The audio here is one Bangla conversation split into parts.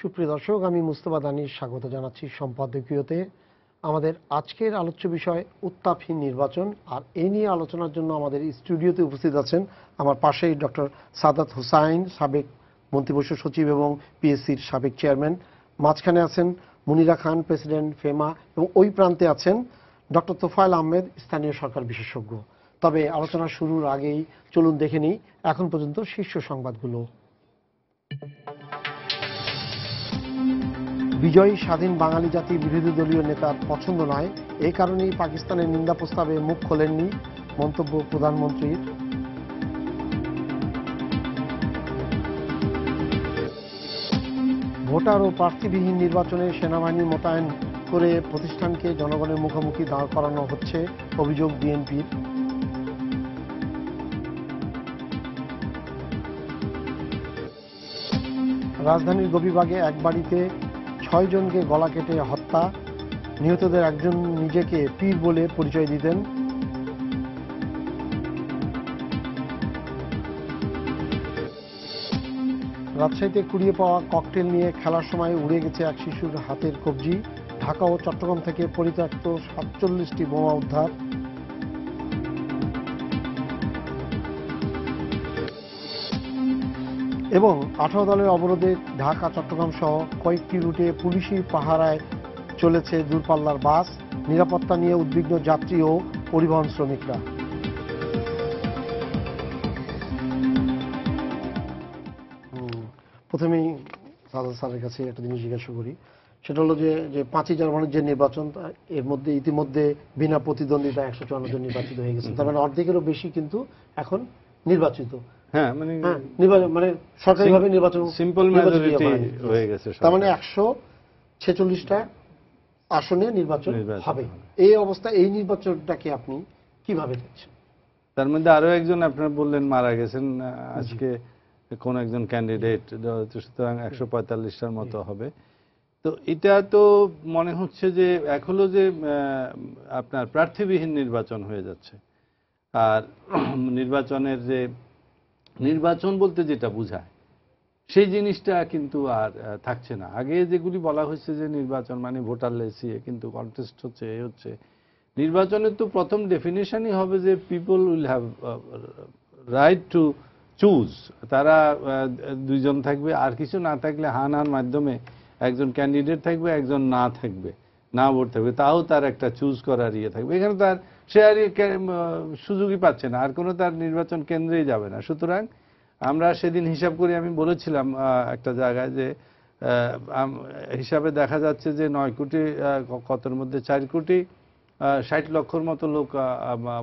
সুপ্রিয় দর্শক, আমি মুস্তফা দানির স্বাগত জানাচ্ছি সম্পাদকীয়তে। আমাদের আজকের আলোচ্য বিষয় উত্তাপহীন নির্বাচন, আর এই নিয়ে আলোচনার জন্য আমাদের স্টুডিওতে উপস্থিত আছেন আমার পাশেই ডক্টর সাদাত হোসাইন, সাবেক মন্ত্রিপরিষদ সচিব এবং পিএসসির সাবেক চেয়ারম্যান। মাঝখানে আছেন মুনিরা খান, প্রেসিডেন্ট ফেমা, এবং ওই প্রান্তে আছেন ডক্টর তোফায়েল আহমেদ, স্থানীয় সরকার বিশেষজ্ঞ। তবে আলোচনা শুরুর আগেই চলুন দেখে নিই এখন পর্যন্ত শীর্ষ সংবাদগুলো। বিজয়ী স্বাধীন বাঙালি জাতি বিরোধী দলীয় নেতার পছন্দ নয়, এই কারণেই পাকিস্তানের নিন্দা প্রস্তাবে মুখ খোলেননি, মন্তব্য প্রধানমন্ত্রীর। ভোটার ও প্রার্থীবিহীন নির্বাচনে সেনাবাহিনী মোতায়েন করে প্রতিষ্ঠানকে জনগণের মুখোমুখি দাঁড় করানো হচ্ছে, অভিযোগ বিএনপির। রাজধানীর গোবিবাগে এক বাড়িতে 6 জনকে গলা কেটে হত্যা, নিহতদের একজন নিজেকে পীর বলে পরিচয় দিতেন। রাজশাহীতে কুড়িয়ে পাওয়া ককটেল নিয়ে খেলার সময় উড়ে গেছে এক শিশুর হাতের কবজি। ঢাকা ও চট্টগ্রাম থেকে পরিত্যক্ত 47টি বোমা উদ্ধার। এবং 18 দলের অবরোধে ঢাকা চট্টগ্রাম সহ কয়েকটি রুটে পুলিশি পাহারায় চলেছে দূরপাল্লার বাস, নিরাপত্তা নিয়ে উদ্বিগ্ন যাত্রী ও পরিবহন শ্রমিকরা। প্রথমেই সাদা স্যারের কাছে একটা জিনিস জিজ্ঞাসা করি, সেটা হলো যে 5ই জানুয়ারির যে নির্বাচন, এর মধ্যে ইতিমধ্যে বিনা প্রতিদ্বন্দ্বিতা 154 জন নির্বাচিত হয়ে গেছে, তার মানে অর্ধেকেরও বেশি কিন্তু এখন নির্বাচিত। হ্যাঁ, মানে সরকারিভাবে নির্বাচন সিম্পল মেজরিটি হয়ে গেছে, তার মানে 146টা আসনে নির্বাচন হবে। এই অবস্থা, এই নির্বাচনটাকে আপনি কিভাবে দেখছেন? তার মধ্যে আরো একজন আপনারা বললেন মারা গেছেন আজকে, কোন একজন ক্যান্ডিডেট, সুতরাং 145টার মতো হবে। তো এটা তো মনে হচ্ছে যে এক হলো যে আপনার প্রার্থীবিহীন নির্বাচন হয়ে যাচ্ছে। আর নির্বাচনের যে নির্বাচন বলতে যেটা বোঝায় সেই জিনিসটা কিন্তু আর থাকছে না। আগে যেগুলি বলা হয়েছে যে নির্বাচন মানে ভোটার লেসিয়ে, কিন্তু কন্টেস্ট হচ্ছে, এই হচ্ছে নির্বাচনের তো প্রথম ডেফিনেশনই হবে যে people will have right to choose. তারা দুইজন থাকবে, আর কিছু না থাকলে হানার মাধ্যমে একজন ক্যান্ডিডেট থাকবে, একজন না থাকবে, না ভোট থাকবে, তাও তার একটা চুজ করার ইয়ে থাকবে। এখানে তার সে আর সুযোগই পাচ্ছে না, আর কোনো তার নির্বাচন কেন্দ্রেই যাবে না। সুতরাং আমরা সেদিন হিসাব করি, আমি বলেছিলাম একটা জায়গায় যে হিসাবে দেখা যাচ্ছে যে 9 কোটি কতর মধ্যে 4 কোটি 60 লক্ষর মতো লোক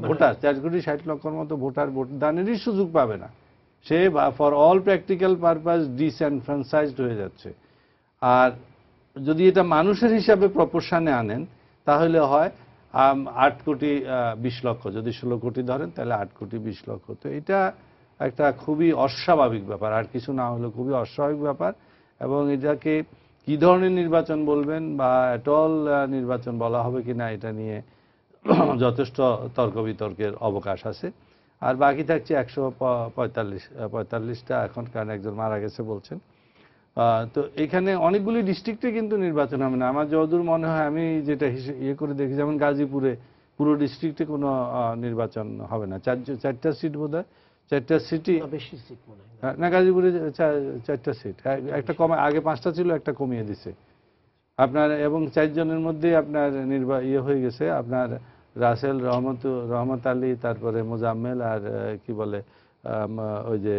ভোটার, 4 কোটি 60 লক্ষর মতো ভোটার ভোটদানেরই সুযোগ পাবে না। সে ফর অল প্র্যাকটিক্যাল পারপাস ডিসএনফ্রাঞ্চাইজড হয়ে যাচ্ছে। আর যদি এটা মানুষের হিসাবে প্রপোর্শনে আনেন তাহলে হয় 8 কোটি 20 লক্ষ, যদি 16 কোটি ধরেন তাহলে 8 কোটি 20 লক্ষ। তো এটা একটা খুবই অস্বাভাবিক ব্যাপার, আর কিছু না হলে খুবই অস্বাভাবিক ব্যাপার। এবং এটাকে কি ধরনের নির্বাচন বলবেন বা অ্যাটল নির্বাচন বলা হবে কিনা, এটা নিয়ে যথেষ্ট তর্ক বিতর্কের অবকাশ আছে। আর বাকি থাকছে 145টা এখন, কারণ একজন মারা গেছে বলছেন। তো এখানে অনেকগুলি ডিস্ট্রিক্টে কিন্তু নির্বাচন হবে না আমার যতদূর মনে হয়। আমি যেটা ইয়ে করে দেখি, যেমন গাজীপুরে পুরো ডিস্ট্রিক্টে কোনো নির্বাচন হবে না। 4টা সিট বোধ হয়, 4টা সিটি, বেশি সিট মনে হয় না গাজীপুরে 4টা সিট, একটা কমে, আগে 5টা ছিল, একটা কমিয়ে দিছে আপনার। এবং 4 জনের মধ্যে আপনার ইয়ে হয়ে গেছে আপনার রাসেল, রহমত আলী, তারপরে মোজাম্মেল, আর কি বলে ওই যে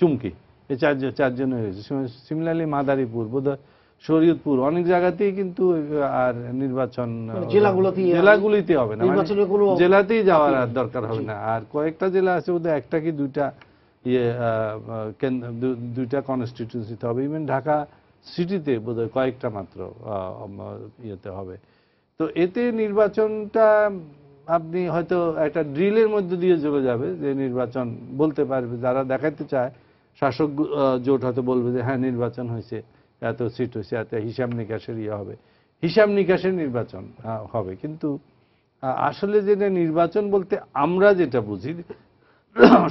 চুমকি, এই 4 জন হয়ে গেছে। সিমিলারলি মাদারীপুর, বোধহয় শরীয়তপুর, অনেক জায়গাতেই কিন্তু আর নির্বাচন জেলাগুলিতে হবে না, জেলাতেই যাওয়ার আর দরকার হবে না। আর কয়েকটা জেলা আছে বোধহয়, একটা কি দুইটা কনস্টিটিউন্সিতে হবে। ইভেন ঢাকা সিটিতে বোধহয় কয়েকটা মাত্র ইয়েতে হবে। তো এতে নির্বাচনটা আপনি হয়তো একটা ড্রিলের মধ্যে দিয়ে চলে যাবে, যে নির্বাচন বলতে পারবে যারা দেখাতে চায়, শাসক জোট হয়তো বলবে যে হ্যাঁ নির্বাচন হয়েছে, এত সিট হয়েছে, এত হিসাব নিকাশের ইয়ে হবে, হিসাব নিকাশের নির্বাচন হবে। কিন্তু আসলে যেটা নির্বাচন বলতে আমরা যেটা বুঝি,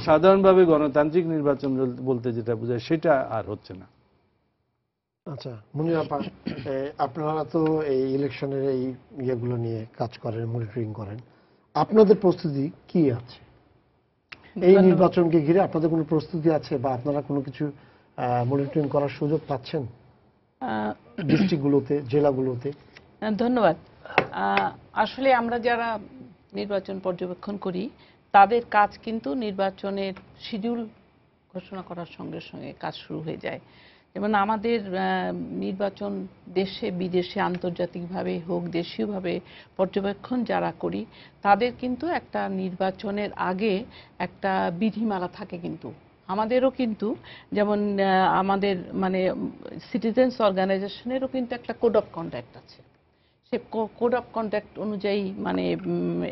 সাধারণভাবে গণতান্ত্রিক নির্বাচন বলতে যেটা বোঝায়, সেটা আর হচ্ছে না। আচ্ছা মুনির আপা, আপনারা তো এই ইলেকশনের এই ইয়েগুলো নিয়ে কাজ করেন, মনিটরিং করেন, আপনাদের প্রস্তুতি কি আছে এই ধন্যবাদ। নির্বাচনকে ঘিরে? আপনাদের কোনো প্রস্তুতি আছে বা আপনারা কোনো কিছু মনিটরিং করার সুযোগ পাচ্ছেন আহ, ডিস্ট্রিক্টগুলোতে, জেলাগুলোতে? ধন্যবাদ। আসলে আমরা যারা নির্বাচন পর্যবেক্ষণ করি তাদের কাজ কিন্তু নির্বাচনের শিডিউল ঘোষণা করার সঙ্গে সঙ্গে কাজ শুরু হয়ে যায়। যেমন আমাদের নির্বাচন দেশে বিদেশে আন্তর্জাতিকভাবে হোক দেশীয়ভাবে পর্যবেক্ষণ যারা করি তাদের কিন্তু একটা নির্বাচনের আগে একটা বিধিমালা থাকে। কিন্তু আমাদেরও কিন্তু যেমন আমাদের মানে সিটিজেন্স অর্গানাইজেশনেরও কিন্তু একটা কোড অফ কন্ডাক্ট আছে। সে কোড অফ কন্ডাক্ট অনুযায়ী মানে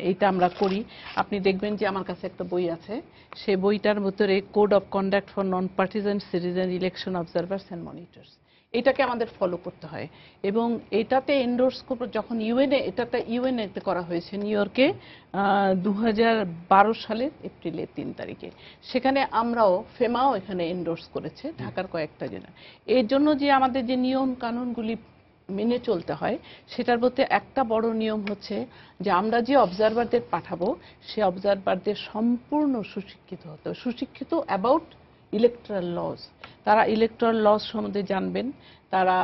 এইটা আমরা করি। আপনি দেখবেন যে আমার কাছে একটা বই আছে, সে বইটার ভিতরে code of conduct for non partisan citizen election observers and monitors, এটাকে আমাদের ফলো করতে হয়। এবং এটাতে এন্ডোর্স যখন এটাতে ইউএনএতে করা হয়েছে নিউ ইয়র্কে 2012 সালের এপ্রিলের 3 তারিখে। সেখানে আমরাও ফেমাও এখানে এন্ডোর্স করেছে, ঢাকার কয়েকটা জেলা। এর জন্য যে আমাদের যে নিয়ম কানুনগুলি মেনে চলতে হয় সেটার মধ্যে একটা বড় নিয়ম হচ্ছে যে আমরা যে অবজারভারদের পাঠাবো সে অবজারভারদের সম্পূর্ণ সুশিক্ষিত হতে হবে, সুশিক্ষিত অ্যাবাউট ইলেকট্রাল লজ। তারা ইলেকট্রাল লজ সম্বন্ধে জানবেন, তারা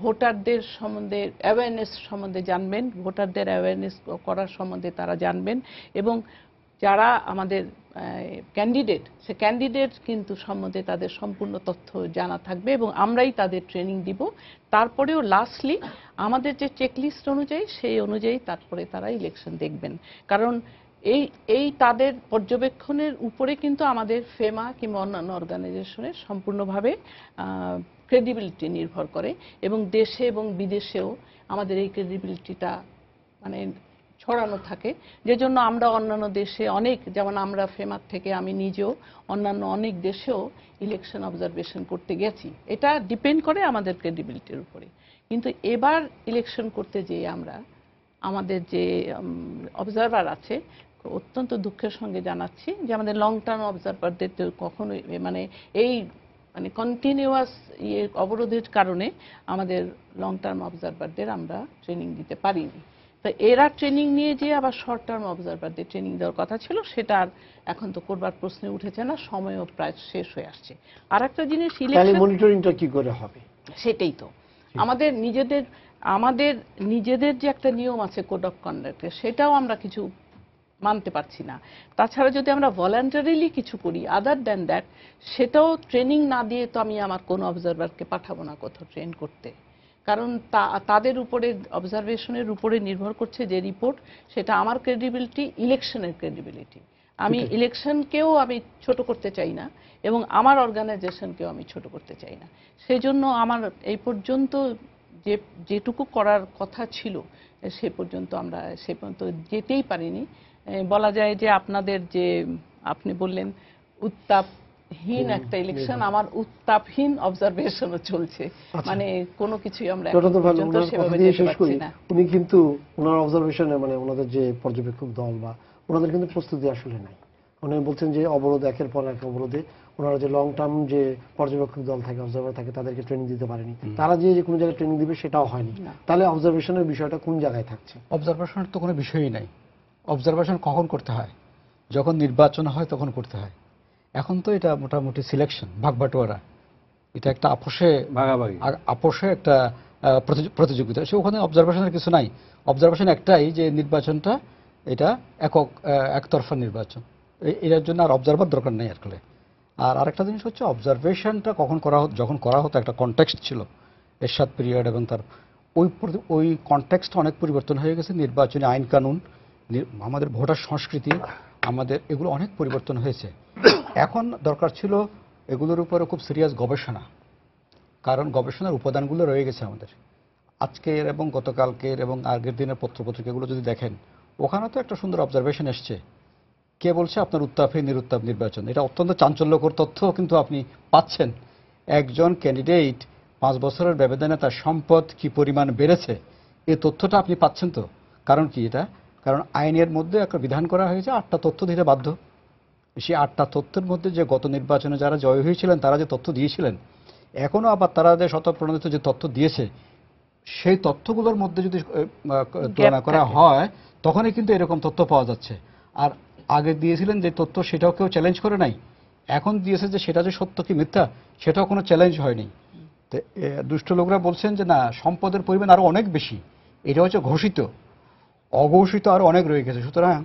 ভোটারদের সম্বন্ধে অ্যাওয়ারনেস সম্বন্ধে জানবেন, ভোটারদের অ্যাওয়ারনেস করার সম্বন্ধে তারা জানবেন, এবং যারা আমাদের ক্যান্ডিডেট সে ক্যান্ডিডেট কিন্তু সম্বন্ধে তাদের সম্পূর্ণ তথ্য জানা থাকবে এবং আমরাই তাদের ট্রেনিং দিব। তারপরেও লাস্টলি আমাদের যে চেকলিস্ট অনুযায়ী সেই অনুযায়ী তারপরে তারা ইলেকশন দেখবেন। কারণ এই তাদের পর্যবেক্ষণের উপরে কিন্তু আমাদের ফেমা কিংবা অন্যান্য অর্গানাইজেশনের সম্পূর্ণভাবে ক্রেডিবিলিটি নির্ভর করে, এবং দেশে এবং বিদেশেও আমাদের এই ক্রেডিবিলিটিটা মানে ছড়ানো থাকে। যে জন্য আমরা অন্যান্য দেশে অনেক, যেমন আমরা ফেমার থেকে আমি নিজেও অন্যান্য অনেক দেশেও ইলেকশন অবজারভেশন করতে গেছি। এটা ডিপেন্ড করে আমাদের ক্রেডিবিলিটির উপরে। কিন্তু এবার ইলেকশন করতে যেয়ে আমরা আমাদের যে অবজারভার আছে অত্যন্ত দুঃখের সঙ্গে জানাচ্ছি যে আমাদের লং টার্ম অবজারভারদের তো কখনোই মানে এই মানে কন্টিনিউয়াস অবরোধের কারণে আমাদের লং টার্ম অবজারভারদের আমরা ট্রেনিং দিতে পারিনি। তো এরা ট্রেনিং নিয়ে যে আবার শর্ট টার্ম অবজারভারদের ট্রেনিং দেওয়ার কথা ছিল সেটা আর এখন তো করবার প্রশ্নে উঠেছে না, সময়ও প্রায় শেষ হয়ে আসছে। আর একটা জিনিস ইলেকশন মনিটরিংটা কি করে হবে? সেটাই তো আমাদের নিজেদের যে একটা নিয়ম আছে কোড অফ কন্ডাক্টের, সেটাও আমরা কিছু মানতে পারছি না। তাছাড়া যদি আমরা ভলান্টারিলি কিছু করি আদার দ্যান দ্যাট, সেটাও ট্রেনিং না দিয়ে তো আমি আমার কোনো অবজারভারকে পাঠাবো না কোথাও ট্রেন করতে। কারণ তাদের উপরে অবজারভেশনের উপরে নির্ভর করছে যে রিপোর্ট, সেটা আমার ক্রেডিবিলিটি, ইলেকশনের ক্রেডিবিলিটি। আমি ইলেকশনকেও আমি ছোট করতে চাই না এবং আমার অর্গানাইজেশনকেও আমি ছোট করতে চাই না। সেই জন্য আমার এই পর্যন্ত যেটুকু করার কথা ছিল সে পর্যন্ত আমরা যেতেই পারিনি। বলা যায় যে আপনাদের যে আপনি বললেন উত্তাপহীন একটা ইলেকশন, আমার উত্তাপহীন অবজারভেশনও চলছে। মানে কোনো কিছুই আমরা এখন পর্যন্ত সেভাবে যেতে পারছি না। উনি কিন্তু ওনার অবজারভেশনে মানে ওনাদের যে পর্যবেক্ষক দল বা ওনাদের কিন্তু প্রস্তুতি আসলে নাই। উনি বলছেন যে অবরোধ একের পর এক অবরোধে ওনারা যে লং টার্ম যে পর্যবেক্ষক দল থাকে, অবজারভার থাকে, তাদেরকে ট্রেনিং দিতে পারেনি। তারা যে কোনো জায়গায় ট্রেনিং দিবে সেটাও হয়নি। তাহলে অবজারভেশনের বিষয়টা কোন জায়গায় থাকছে? অবজারভেশনের তো কোনো বিষয়ই নাই। অবজারভেশন কখন করতে হয়? যখন নির্বাচন হয় তখন করতে হয়। এখন তো এটা মোটামুটি সিলেকশন, ভাগবাটোয়ারা, এটা একটা আপোষে একটা প্রতিযোগিতা। সে ওখানে অবজারভেশনের কিছু নাই। অবজারভেশন একটাই যে নির্বাচনটা এটা একতরফা নির্বাচন, এটার জন্য আর অবজারভার দরকার নেই আসলে। আর আরেকটা জিনিস হচ্ছে অবজারভেশনটা যখন করা হতো একটা কনটেক্সট ছিল, এরশাদ পিরিয়ড, এবং তার ওই কনটেক্সটটা অনেক পরিবর্তন হয়ে গেছে। নির্বাচনী আইন কানুন, আমাদের ভোটার সংস্কৃতি, আমাদের এগুলো অনেক পরিবর্তন হয়েছে। এখন দরকার ছিল এগুলোর উপরে খুব সিরিয়াস গবেষণা, কারণ গবেষণার উপাদানগুলো রয়ে গেছে আমাদের। আজকের এবং গতকালকের এবং আগের দিনের পত্রপত্রিকাগুলো যদি দেখেন, ওখানে তো একটা সুন্দর অবজারভেশন এসছে। কে বলছে আপনার উত্তাপে নিরুত্তাপ নির্বাচন? এটা অত্যন্ত চাঞ্চল্যকর তথ্য কিন্তু আপনি পাচ্ছেন। একজন ক্যান্ডিডেট 5 বছরের ব্যবধানে তার সম্পদ কি পরিমাণ বেড়েছে, এই তথ্যটা আপনি পাচ্ছেন তো। কারণ কি এটা? কারণ আইনের মধ্যে একটা বিধান করা হয়েছে 8টা তথ্য দিতে বাধ্য। সেই 8টা তথ্যের মধ্যে যে গত নির্বাচনে যারা জয় হয়েছিলেন তারা যে তথ্য দিয়েছিলেন, এখনো আবার তারা যে স্বতঃপ্রণোদিত যে তথ্য দিয়েছে সেই তথ্যগুলোর মধ্যে যদি তুলনা করা থাকে। হয় তখনই কিন্তু এরকম তথ্য পাওয়া যাচ্ছে। আর আগে দিয়েছিলেন যে তথ্য সেটাও কেউ চ্যালেঞ্জ করে নাই, এখন দিয়েছে যে সেটা যে সত্য কি মিথ্যা সেটাও কোনো চ্যালেঞ্জ হয়নি। তো দুষ্ট লোকরা বলছেন যে না, সম্পদের পরিমাণ আরো অনেক বেশি, এটা হচ্ছে ঘোষিত, অঘোষিত আরো অনেক রয়ে গেছে। সুতরাং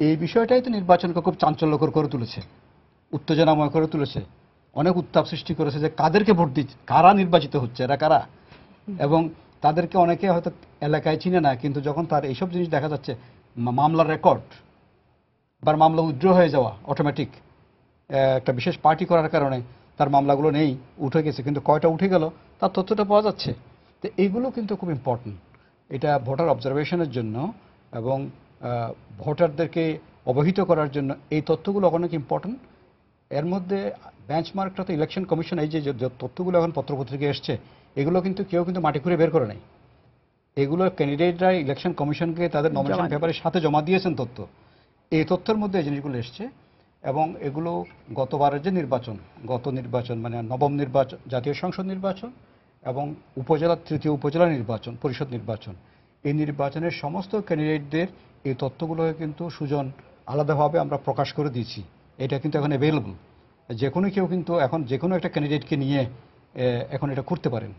এই বিষয়টাই তো নির্বাচনকে খুব চাঞ্চল্যকর করে তুলেছে, উত্তেজনাময় করে তুলেছে, অনেক উত্তাপ সৃষ্টি করেছে যে কাদেরকে ভোট দিচ্ছে, কারা নির্বাচিত হচ্ছে, এরা কারা। এবং তাদেরকে অনেকে হয়তো এলাকায় চিনে না, কিন্তু যখন তার এইসব জিনিস দেখা যাচ্ছে, মামলার রেকর্ড বা মামলা উইথড্র হয়ে যাওয়া অটোমেটিক, একটা বিশেষ পার্টি করার কারণে তার মামলাগুলো নেই, উঠে গেছে, কিন্তু কয়টা উঠে গেল তার তথ্যটা পাওয়া যাচ্ছে। তো এইগুলো কিন্তু খুব ইম্পর্টেন্ট, এটা ভোটার অবজারভেশনের জন্য এবং ভোটারদেরকে অবহিত করার জন্য এই তথ্যগুলো অনেক ইম্পর্টেন্ট। এর মধ্যে বেঞ্চমার্কটা তো ইলেকশন কমিশন, এই যে যে তথ্যগুলো এখন পত্রপত্রিকায় এসছে, এগুলো কিন্তু কেউ কিন্তু মাটি খুঁড়ে বের করে নাই, এগুলো ক্যান্ডিডেটরা ইলেকশন কমিশনকে তাদের নমিনেশন পেপারের সাথে জমা দিয়েছেন তথ্য। এই তথ্যের মধ্যে এই জিনিসগুলো এসছে এবং এগুলো গতবারের যে গত নির্বাচন মানে নবম নির্বাচন, জাতীয় সংসদ নির্বাচন এবং উপজেলা, তৃতীয় উপজেলা নির্বাচন, পরিষদ নির্বাচন, এই নির্বাচনের সমস্ত ক্যান্ডিডেটদের এই তথ্যগুলো কিন্তু সুজন আলাদাভাবে আমরা প্রকাশ করে দিয়েছি। এটা কিন্তু এখন অ্যাভেলেবল, যে কোনো কেউ কিন্তু এখন যে কোনো একটা ক্যান্ডিডেটকে নিয়ে এখন এটা করতে পারেন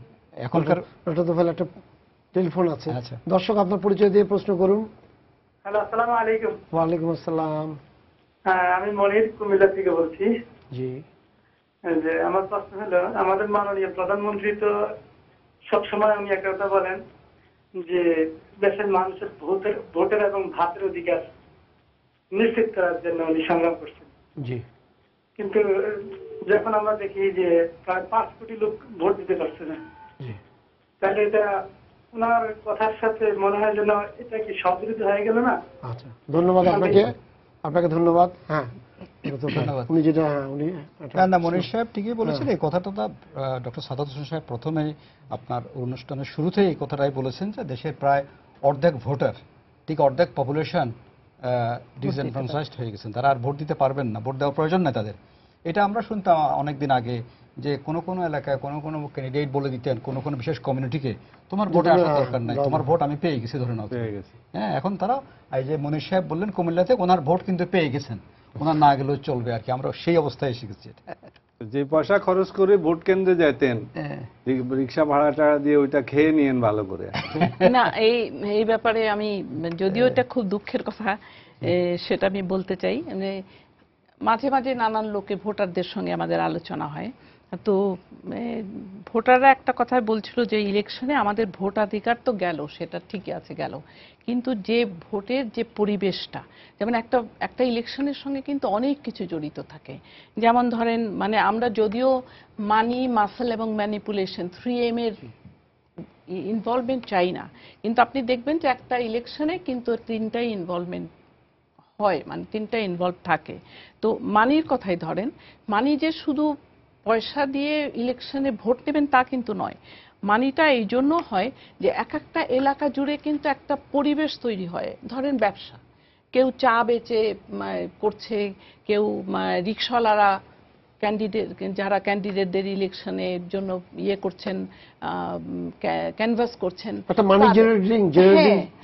এখনকার। ডক্টর তোফায়েল, একটা টেলিফোন আছে। আচ্ছা। দর্শক, আপনার পরিচয় দিয়ে প্রশ্ন করুন। হ্যালো, আসসালামু আলাইকুম। ওয়ালাইকুম আসসালাম। হ্যাঁ, আমি মনির কুমিল্লা থেকে বলছি। জি। যে আমার প্রশ্ন হলো, আমাদের মাননীয় প্রধানমন্ত্রী তো সবসময় উনি একটা কথা বলেন যে দেশের মানুষের ভোটের এবং ভাতের অধিকার নিশ্চিত করার জন্য উনি সংগ্রাম করছেন। জি। কিন্তু যখন আমরা দেখি যে প্রায় 5 কোটি লোক ভোট দিতে পারছে না, জি। তাহলে এটা ওনার কথার সাথে মনে হয় যেন এটা কি সবিরোধী হয়ে গেল না? আচ্ছা, ধন্যবাদ আপনাকে। আপনাকে ধন্যবাদ। হ্যাঁ, ধন্যবাদ। উনি যেটা উনি না, মনির সাহেব ঠিকই বলেছেন। এই কথাটা ডক্টর সাদাত হোসেন সাহেব প্রথমে আপনার অনুষ্ঠানের শুরুতেই এই কথাটাই বলেছেন যে দেশের প্রায় অর্ধেক ভোটার, ঠিক অর্ধেক পপুলেশন ডিসএনফ্রাঞ্চাইজড হয়ে গেছেন, তারা আর ভোট দিতে পারবেন না, ভোট দেওয়ার প্রয়োজন নেই তাদের। এটা আমরা শুনতাম অনেকদিন আগে যে কোনো কোনো এলাকায় কোনো কোনো ক্যান্ডিডেট বলে দিতেন কোনো কোনো বিশেষ কমিউনিটিকে, তোমার ভোটে আসার দরকার নাই, তোমার ভোট আমি পেয়ে গেছি ধরে নাও। হ্যাঁ, এখন তারা এই যে মনির সাহেব বললেন কুমিল্লাতে ওনার ভোট কিন্তু পেয়ে গেছেন, ওনার না গেলেও চলবে আর কি, আমরা সেই অবস্থায় এসে গেছি। যে পয়সা খরচ করে ভোট কেন্দ্রে যেতেন, রিক্সা ভাড়াটা দিয়ে ওইটা খেয়ে নিয়েন ভালো করে। না, এই ব্যাপারে আমি, যদিও এটা খুব দুঃখের কথা, সেটা আমি বলতে চাই। মানে মাঝে মাঝে নানান লোকে ভোটারদের সঙ্গে আমাদের আলোচনা হয়, তো ভোটাররা একটা কথা বলছিল যে ইলেকশনে আমাদের ভোটাধিকার তো গেল, সেটা ঠিকই আছে গেল, কিন্তু যে ভোটের যে পরিবেশটা, যেমন একটা ইলেকশনের সঙ্গে কিন্তু অনেক কিছু জড়িত থাকে। যেমন ধরেন, মানে আমরা যদিও মানি, মাসল এবং ম্যানিপুলেশন 3M এর ইনভলভমেন্ট চাই না, কিন্তু আপনি দেখবেন যে একটা ইলেকশনে কিন্তু 3টাই ইনভলভমেন্ট হয়, মানে 3টা ইনভলভ থাকে। তো মানির কথাই ধরেন, মানি যে শুধু পয়সা দিয়ে ইলেকশনে ভোট নেবেন তা কিন্তু নয়। মানিটা এই জন্য হয় যে এক একটা এলাকা জুড়ে কিন্তু একটা পরিবেশ তৈরি হয়। ধরেন ব্যবসা, কেউ চা বেচে করছে, কেউ রিক্সাওয়ালারা যারা ক্যান্ডিডেটদের ইলেকশনের জন্য করছেন, ক্যানভাস করছেন, একটা মানি জেনারেটিং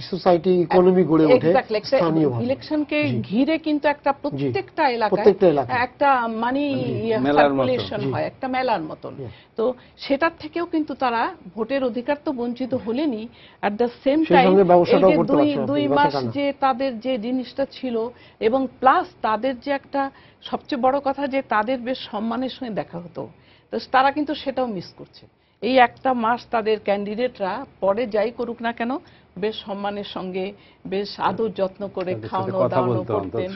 সোসাইটি, ইকোনমি গড়ে ওঠে স্থানীয়ভাবে। ইলেকশনকে ঘিরে কিন্তু একটা প্রত্যেকটা এলাকায় একটা মানি সার্কুলেশন হয়, একটা মেলার মতন। তো সেটার থেকেও কিন্তু তারা ভোটের অধিকার তো বঞ্চিত হলেনই, অ্যাট দ্য সেম টাইম দুই মাস যে তাদের যে জিনিসটা ছিল, এবং প্লাস তাদের যে একটা সবচেয়ে বড় কথা যে তাদের বেশ সম্মানের সঙ্গে দেখা হতো, তো তারা কিন্তু সেটাও মিস করছে। এই একটা মাস তাদের ক্যান্ডিডেটরা পরে যাই করুক না কেন বেশ সম্মানের সঙ্গে, বেশ আদর যত্ন করে খাওয়ানো দাওয়ানো করতেন,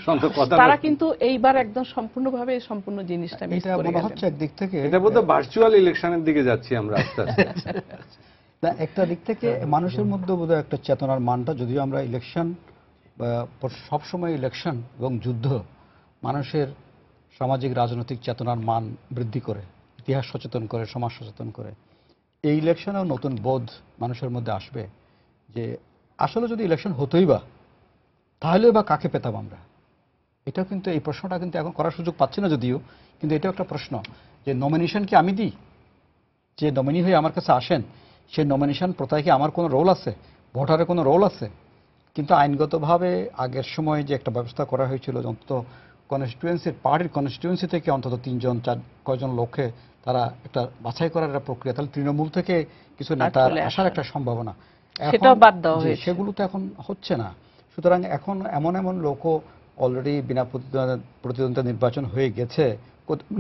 তারা কিন্তু এইবার একদম সম্পূর্ণ জিনিসটা মিস করে গেলেন। হচ্ছে একদিক থেকে এটা বোধহয় ভার্চুয়াল ইলেকশনের দিকে যাচ্ছি আমরা আস্তে আস্তে। একটা দিক থেকে মানুষের মধ্যে বোধহয় একটা চেতনার মানটা, যদিও আমরা ইলেকশন সবসময় ইলেকশন এবং যুদ্ধ মানুষের সামাজিক রাজনৈতিক চেতনার মান বৃদ্ধি করে, ইতিহাস সচেতন করে, সমাজ সচেতন করে। এই ইলেকশনেও নতুন বোধ মানুষের মধ্যে আসবে যে আসলে যদি ইলেকশন হতোই বা তাহলে বা কাকে পেতাম আমরা। এটাও কিন্তু, এই প্রশ্নটা কিন্তু এখন করার সুযোগ পাচ্ছি না যদিও, কিন্তু এটাও একটা প্রশ্ন যে নমিনেশন কি আমি দিই, যে নমিনি হয়ে আমার কাছে আসেন সেই নমিনেশন প্রথায় কি আমার কোনো রোল আছে, ভোটারের কোনো রোল আছে? কিন্তু আইনগতভাবে আগের সময় যে একটা ব্যবস্থা করা হয়েছিল, অন্তত কনস্টিটুয়েন্সির পার্টির কনস্টিটুয়েন্সি থেকে অন্তত 3 জন 4 জন লোককে তারা একটা বাছাই করার একটা প্রক্রিয়া, তাহলে তৃণমূল থেকে কিছু নেতা আসার একটা সম্ভাবনা, সেটাও বাদ দেওয়া হয়েছে। সেগুলো তো এখন হচ্ছে না। সুতরাং এখন এমন এমন লোকও অলরেডি বিনা প্রতিদ্বন্দ্বিতা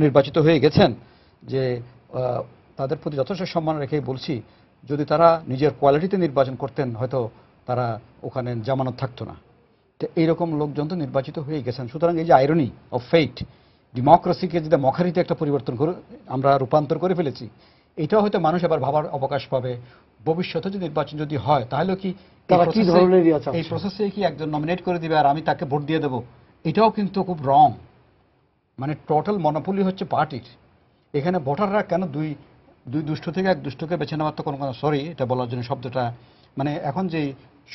নির্বাচিত হয়ে গেছেন যে তাদের প্রতি যথেষ্ট সম্মান রেখেই বলছি, যদি তারা নিজের কোয়ালিটিতে নির্বাচন করতেন হয়তো তারা ওখানে জামানত থাকতো না। তো এইরকম লোকজন তো নির্বাচিত হয়ে গেছেন। সুতরাং এই যে আইরনি অফ ফেট, ডেমোক্রেসিকে যদি মখারিতে একটা পরিবর্তন করে আমরা রূপান্তর করে ফেলেছি, এটাও হয়তো মানুষ আবার ভাবার অবকাশ পাবে। ভবিষ্যতে যদি নির্বাচন যদি হয় তাহলে কি এই প্রসেসে কি একজন নমিনেট করে দিবে আর আমি তাকে ভোট দিয়ে দেবো? এটাও কিন্তু খুব রং। মানে টোটাল মনোপলি হচ্ছে পার্টির। এখানে ভোটাররা কেন দুই দুষ্ট থেকে এক দুষ্টকে বেছে নেওয়ার তো কোনো সরি এটা বলার জন্য শব্দটা, মানে এখন যে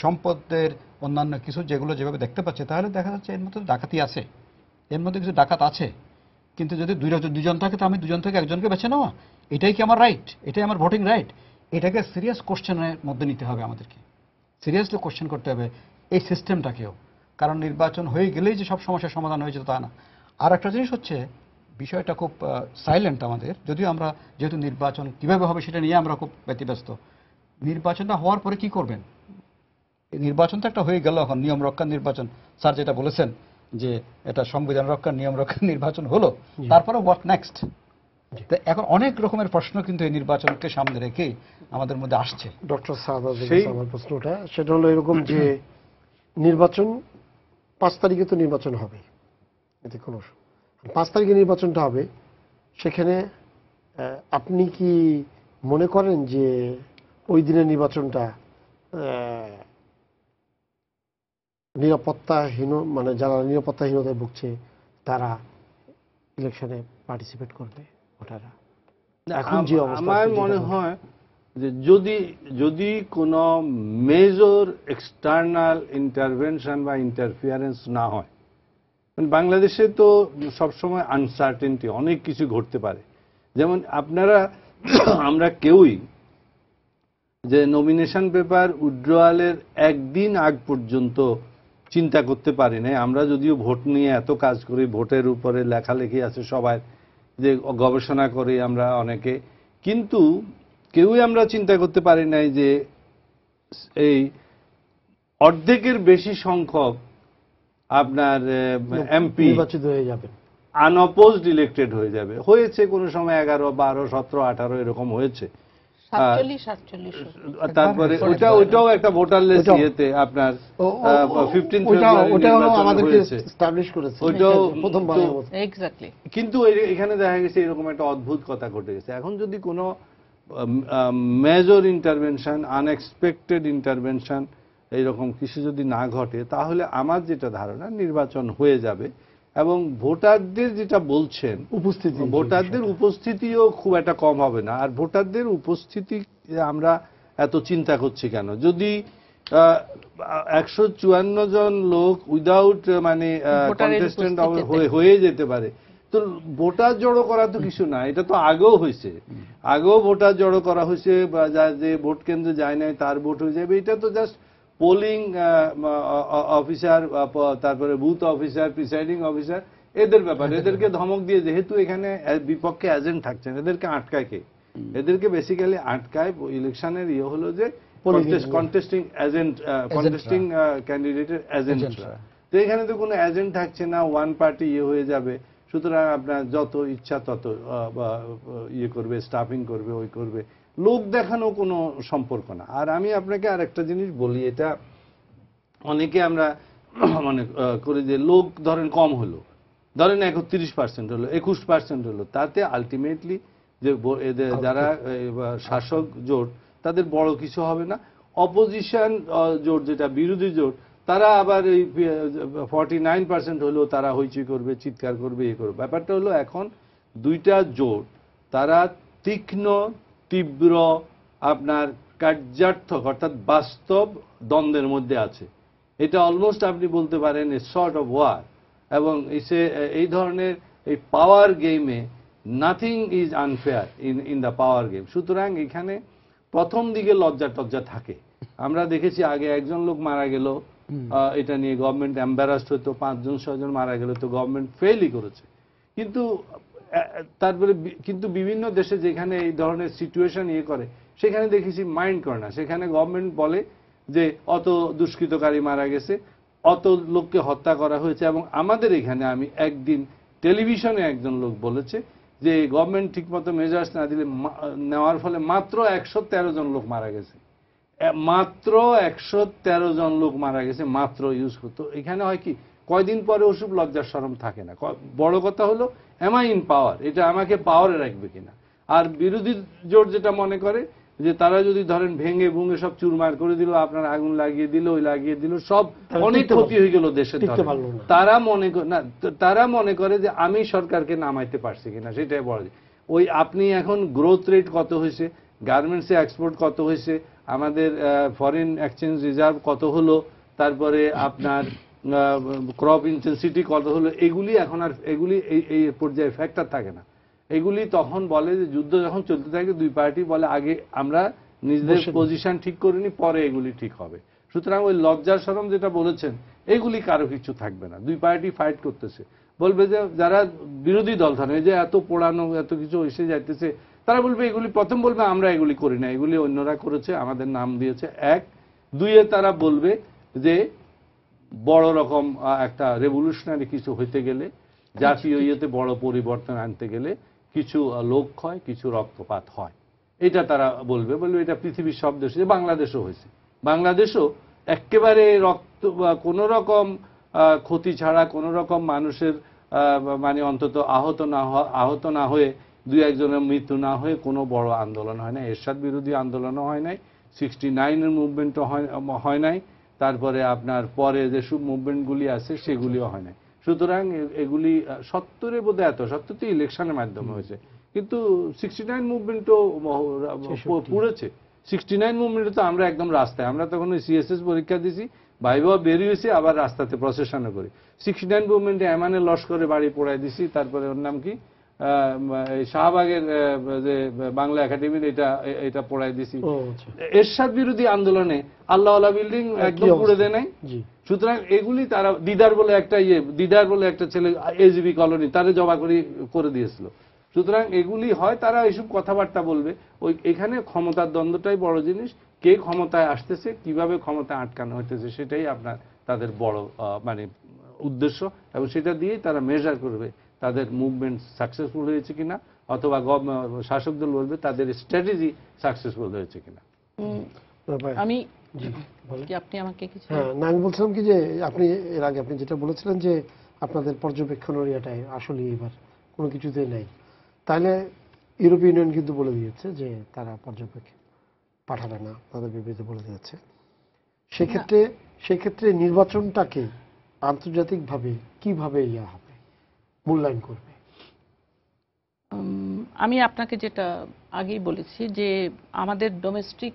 সম্পদের অন্যান্য কিছু যেগুলো যেভাবে দেখতে পাচ্ছে, তাহলে দেখা যাচ্ছে এর মধ্যে ডাকাতি আছে, এর মধ্যে কিছু ডাকাত আছে। কিন্তু যদি দুজন থাকে তো আমি দুজন থেকে একজনকে বেছে নেওয়া, এটাই কি আমার রাইট? এটাই আমার ভোটিং রাইট? এটাকে সিরিয়াস কোশ্চেনের মধ্যে নিতে হবে, আমাদেরকে সিরিয়াসলি কোশ্চেন করতে হবে এই সিস্টেমটাকেও। কারণ নির্বাচন হয়ে গেলেই যে সব সমস্যার সমাধান হয়েছে তা না। আর একটা জিনিস হচ্ছে, বিষয়টা খুব সাইলেন্ট আমাদের, যদিও আমরা যেহেতু নির্বাচন কিভাবে হবে সেটা নিয়ে আমরা খুব ব্যতিব্যস্ত। নির্বাচনটা হওয়ার পরে কি করবেন? নির্বাচন তো একটা হয়ে গেল, এখন নিয়ম রক্ষার নির্বাচন। স্যার যেটা বলেছেন যে এটা সংবিধান রক্ষার নিয়ম রক্ষার নির্বাচন হলো, তারপরে হোয়াট নেক্সট? তো এখন অনেক রকমের প্রশ্ন কিন্তু এই নির্বাচনকে সামনে রেখে আমাদের মধ্যে আসছে। ডক্টর সাদাত, আমার প্রশ্নটা সেটা হলো এরকম যে নির্বাচন 5 তারিখে তো নির্বাচন হবে, এতে কোনো 5 তারিখে নির্বাচনটা হবে, সেখানে আপনি কি মনে করেন যে ওই দিনের নির্বাচনটা নিরাপত্তাহীন, মানে যারা নিরাপত্তাহীনতায় ভুগছে তারা ইলেকশনে পার্টিসিপেট করবে ভোটাররা? এখন যে অবস্থা, আমার মনে হয় যে যদি কোনো মেজর এক্সটার্নাল ইন্টারভেনশন বা ইন্টারফিয়ারেন্স না হয়, বাংলাদেশে তো সবসময় আনসার্টেনটি, অনেক কিছু ঘটতে পারে। যেমন আমরা কেউই যে নমিনেশন পেপার উইথড্রয়ালের একদিন আগ পর্যন্ত চিন্তা করতে পারি না। আমরা যদিও ভোট নিয়ে এত কাজ করি, ভোটের উপরে লেখালেখি আছে সবাই, যে গবেষণা করি আমরা অনেকে, কিন্তু কেউই আমরা চিন্তা করতে পারি নাই যে এই অর্ধেকের বেশি সংখ্যক আপনার এমপি নির্বাচিত হয়ে যাবে, আনঅপোজড ইলেক্টেড হয়ে যাবে। হয়েছে কোনো সময় 11, 12, 17, 18 এরকম হয়েছে। 47 তারপরে ওইটাও একটা ভোটার লিস্ট ইয়েতে আপনার 15 আমাদেরকে এস্টাবলিশ করেছে, ওইটাও প্রথমবার। এক্স্যাক্টলি। কিন্তু এখানে দেখা গেছে এরকম একটা অদ্ভুত কথা ঘটে গেছে। এখন যদি কোনো মেজর ইন্টারভেনশন, আনএক্সপেক্টেড ইন্টারভেনশন এইরকম কিছু যদি না ঘটে, তাহলে আমার যেটা ধারণা নির্বাচন হয়ে যাবে। এবং ভোটারদের যেটা বলছেন, ভোটারদের উপস্থিতিও খুব একটা কম হবে না। আর ভোটারদের উপস্থিতি আমরা এত চিন্তা করছি কেন? যদি 154 জন লোক উইদাউট মানে কন্টেস্টেন্ট হয়ে যেতে পারে, তো ভোটার জড়ো করা তো কিছু না। এটা তো আগেও হয়েছে, আগেও ভোটার জড়ো করা হয়েছে, বা যে ভোট কেন্দ্রে যায় নাই তার ভোট হয়ে যাবে। এটা তো জাস্ট পোলিং অফিসার, তারপরে বুথ অফিসার, প্রিসাইডিং অফিসার, এদের ব্যাপার। এদেরকে ধমক দিয়ে, যেহেতু এখানে বিপক্ষে এজেন্ট থাকছেন, এদেরকে আটকায় কে? এদেরকে বেসিক্যালি আটকায় ইলেকশনের হলো যে কন্টেস্টিং এজেন্ট, কন্টেস্টিং ক্যান্ডিডেটের এজেন্টরা। তো এখানে তো কোনো এজেন্ট থাকছে না, ওয়ান পার্টি হয়ে যাবে। সুতরাং আপনার যত ইচ্ছা তত করবে, স্টাফিং করবে, ওই করবে, লোক দেখানো কোনো সম্পর্ক না। আর আমি আপনাকে আর একটা জিনিস বলি, এটা অনেকে আমরা মনে করি যে লোক ধরেন কম হলো, ধরেন 31% হলো, 21% হলো, তাতে আলটিমেটলি যে যারা শাসক জোট তাদের বড় কিছু হবে না। অপোজিশন জোট, যেটা বিরোধী জোট, তারা আবার এই 49% হলেও তারা হইচই করবে, চিৎকার করবে, করবে। ব্যাপারটা হলো এখন দুইটা জোট তারা তীক্ষ্ণ, তীব্র, আপনার কার্যার্থক অর্থাৎ বাস্তব দ্বন্দ্বের মধ্যে আছে। এটা অলমোস্ট আপনি বলতে পারেন এ সর্ট অফ ওয়ার। এবং এই ধরনের এই পাওয়ার গেমে nothing is unfair in the power game. সুতরাং এখানে প্রথম দিকে লজ্জা টজ্জা থাকে। আমরা দেখেছি আগে একজন লোক মারা গেল, এটা নিয়ে গভর্নমেন্ট এম্বারাসড হতো, 5 জন 6 জন মারা গেল, তো গভর্নমেন্ট ফেলই করেছে। কিন্তু তারপরে কিন্তু বিভিন্ন দেশে যেখানে এই ধরনের সিচুয়েশন ইয়ে করে সেখানে দেখেছি মাইন্ড করে না। সেখানে গভর্নমেন্ট বলে যে অত দুষ্কৃতকারী মারা গেছে, অত লোককে হত্যা করা হয়েছে। এবং আমাদের এখানে আমি একদিন টেলিভিশনে একজন লোক বলেছে যে গভর্নমেন্ট ঠিকমতো মেজার্স না দিলে নেওয়ার ফলে মাত্র 113 জন লোক মারা গেছে, মাত্র 113 জন লোক মারা গেছে, মাত্র ইউজ করতো। এখানে হয় কি কয়দিন পরে ওসব লজ্জার শরম থাকে না। বড় কথা হলো এম আই ইন পাওয়ার, এটা আমাকে পাওয়ারে রাখবে কিনা। আর বিরোধী জোট যেটা মনে করে যে তারা যদি ধরেন ভেঙে ভুঙে সব চুরমার করে দিল, আপনার আগুন লাগিয়ে দিল, ওই লাগিয়ে দিল, সব অনেক ক্ষতি হয়ে গেল দেশের। তারা মনে করে যে আমি সরকারকে নামাইতে পারছি কিনা, সেটাই বড়। ওই আপনি এখন গ্রোথ রেট কত হয়েছে, গার্মেন্টসে এক্সপোর্ট কত হয়েছে, আমাদের ফরেন এক্সচেঞ্জ রিজার্ভ কত হলো, তারপরে আপনার ক্রপ ইন্টেন্সিটি কত হলো, এগুলি এখন আর এগুলি এই পর্যায়ে ফ্যাক্টর থাকে না। এগুলি তখন বলে যে যুদ্ধ যখন চলতে থাকে দুই পার্টি বলে আগে আমরা নিজেদের পজিশন ঠিক করিনি, পরে এগুলি ঠিক হবে। সুতরাং ওই লজ্জার শরম যেটা বলেছেন এগুলি কারো কিছু থাকবে না। দুই পার্টি ফাইট করতেছে, বলবে যে যারা বিরোধী দল ধরেন যে এত পোড়ানো এত কিছু এসে যাইতেছে, তারা বলবে এগুলি, প্রথম বলবে আমরা এগুলি করি না, এগুলি অন্যরা করেছে, আমাদের নাম দিয়েছে। 1 2 তারা বলবে যে বড় রকম একটা রেভলিউশনারি কিছু হইতে গেলে, জাতীয় ইয়েতে বড় পরিবর্তন আনতে গেলে কিছু লোক হয়, কিছু রক্তপাত হয়, এটা তারা বলবে। এটা পৃথিবীর সব দেশে, বাংলাদেশও হয়েছে, বাংলাদেশও একেবারে রক্ত কোন রকম ক্ষতি ছাড়া, কোন রকম মানুষের মানে অন্তত আহত না হয়ে, 2-1 জনের মৃত্যু না হয়ে কোনো বড় আন্দোলন হয় না। এরশাদ বিরোধী আন্দোলনও হয় নাই, 69-এর মুভমেন্টও হয় নাই, তারপরে আপনার পরে যেসব মুভমেন্টগুলি আছে সেগুলিও হয় নাই। সুতরাং এগুলি 70-এ বোধহয় 70-তে ইলেকশনের মাধ্যমে হয়েছে, কিন্তু 69 মুভমেন্টও পুড়েছে। 69 মুভমেন্টে তো আমরা একদম রাস্তায়, আমরা তখন ওই সিএসএস পরীক্ষা দিছি, ভাইবা বেরিয়েছি, আবার রাস্তাতে প্রসেশনও করি। 69 মুভমেন্টে এমানে লস্করে বাড়ি পোড়াই দিছি, তারপরে ওর নাম কি শাহবাগের যে বাংলা একাডেমির এটা পড়াই দিছি। এরশাদ বিরোধী আন্দোলনে আল্লাহওয়ালা বিল্ডিং একদম পুড়ে দেয় নাই। সুতরাং এগুলি তারা দিদার বলে একটা ছেলে এজিবি কলোনি তারা জমা করে দিয়েছিল। সুতরাং এগুলি হয়, তারা এইসব কথাবার্তা বলবে। ওই এখানে ক্ষমতার দ্বন্দ্বটাই বড় জিনিস, কে ক্ষমতায় আসতেছে, কিভাবে ক্ষমতা আটকানো হইতেছে, সেটাই আপনার তাদের বড় মানে উদ্দেশ্য, এবং সেটা দিয়েই তারা মেজার করবে তাদের মুভমেন্ট সাকসেসফুল হয়েছে কিনা, অথবা শাসক দল বলবে তাদের স্ট্র্যাটেজি সাকসেসফুল হয়েছে কিনা। আমি আপনি আমাকে কিছু না, আমি বলছিলাম কি যে আপনি এর আগে আপনি যেটা বলেছিলেন যে আপনাদের পর্যবেক্ষণ এরিয়াটাই আসলে এবার কোনো কিছুতে নেই, তাহলে ইউরোপীয় ইউনিয়ন কিন্তু বলে দিয়েছে যে তারা পর্যবেক্ষণ পাঠাবে না, তাদের বিবৃতি বলে দিয়েছে। সেক্ষেত্রে নির্বাচনটাকে আন্তর্জাতিকভাবে কিভাবে হবে, মূল্যায়ন করবে? আমি আপনাকে যেটা আগেই বলেছি যে আমাদের ডোমেস্টিক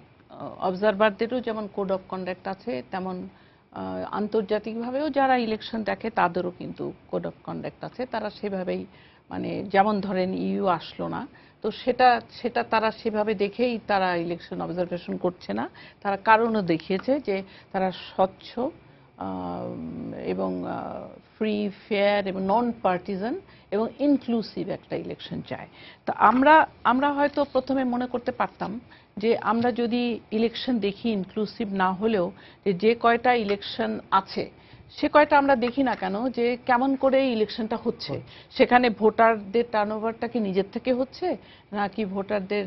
অবজারভারদেরও যেমন কোড অফ কন্ডাক্ট আছে, তেমন আন্তর্জাতিকভাবেও যারা ইলেকশন দেখে তাদেরও কিন্তু কোড অফ কন্ডাক্ট আছে। তারা সেভাবেই, মানে যেমন ধরেন ইউ আসলো না, তো সেটা তারা সেভাবে দেখেই তারা ইলেকশন অবজারভেশন করছে না। তারা কারণও দেখিয়েছে যে তারা স্বচ্ছ এবং ফ্রি, ফেয়ার এবং নন পার্টিজান এবং ইনক্লুসিভ একটা ইলেকশন চায়। তো আমরা হয়তো প্রথমে মনে করতে পারতাম যে আমরা যদি ইলেকশন দেখি ইনক্লুসিভ না হলেও যে কয়টা ইলেকশন আছে সে কয়টা আমরা দেখি না কেন যে কেমন করে ইলেকশনটা হচ্ছে, সেখানে ভোটারদের টার্নওভারটা কি নিজের থেকে হচ্ছে নাকি ভোটারদের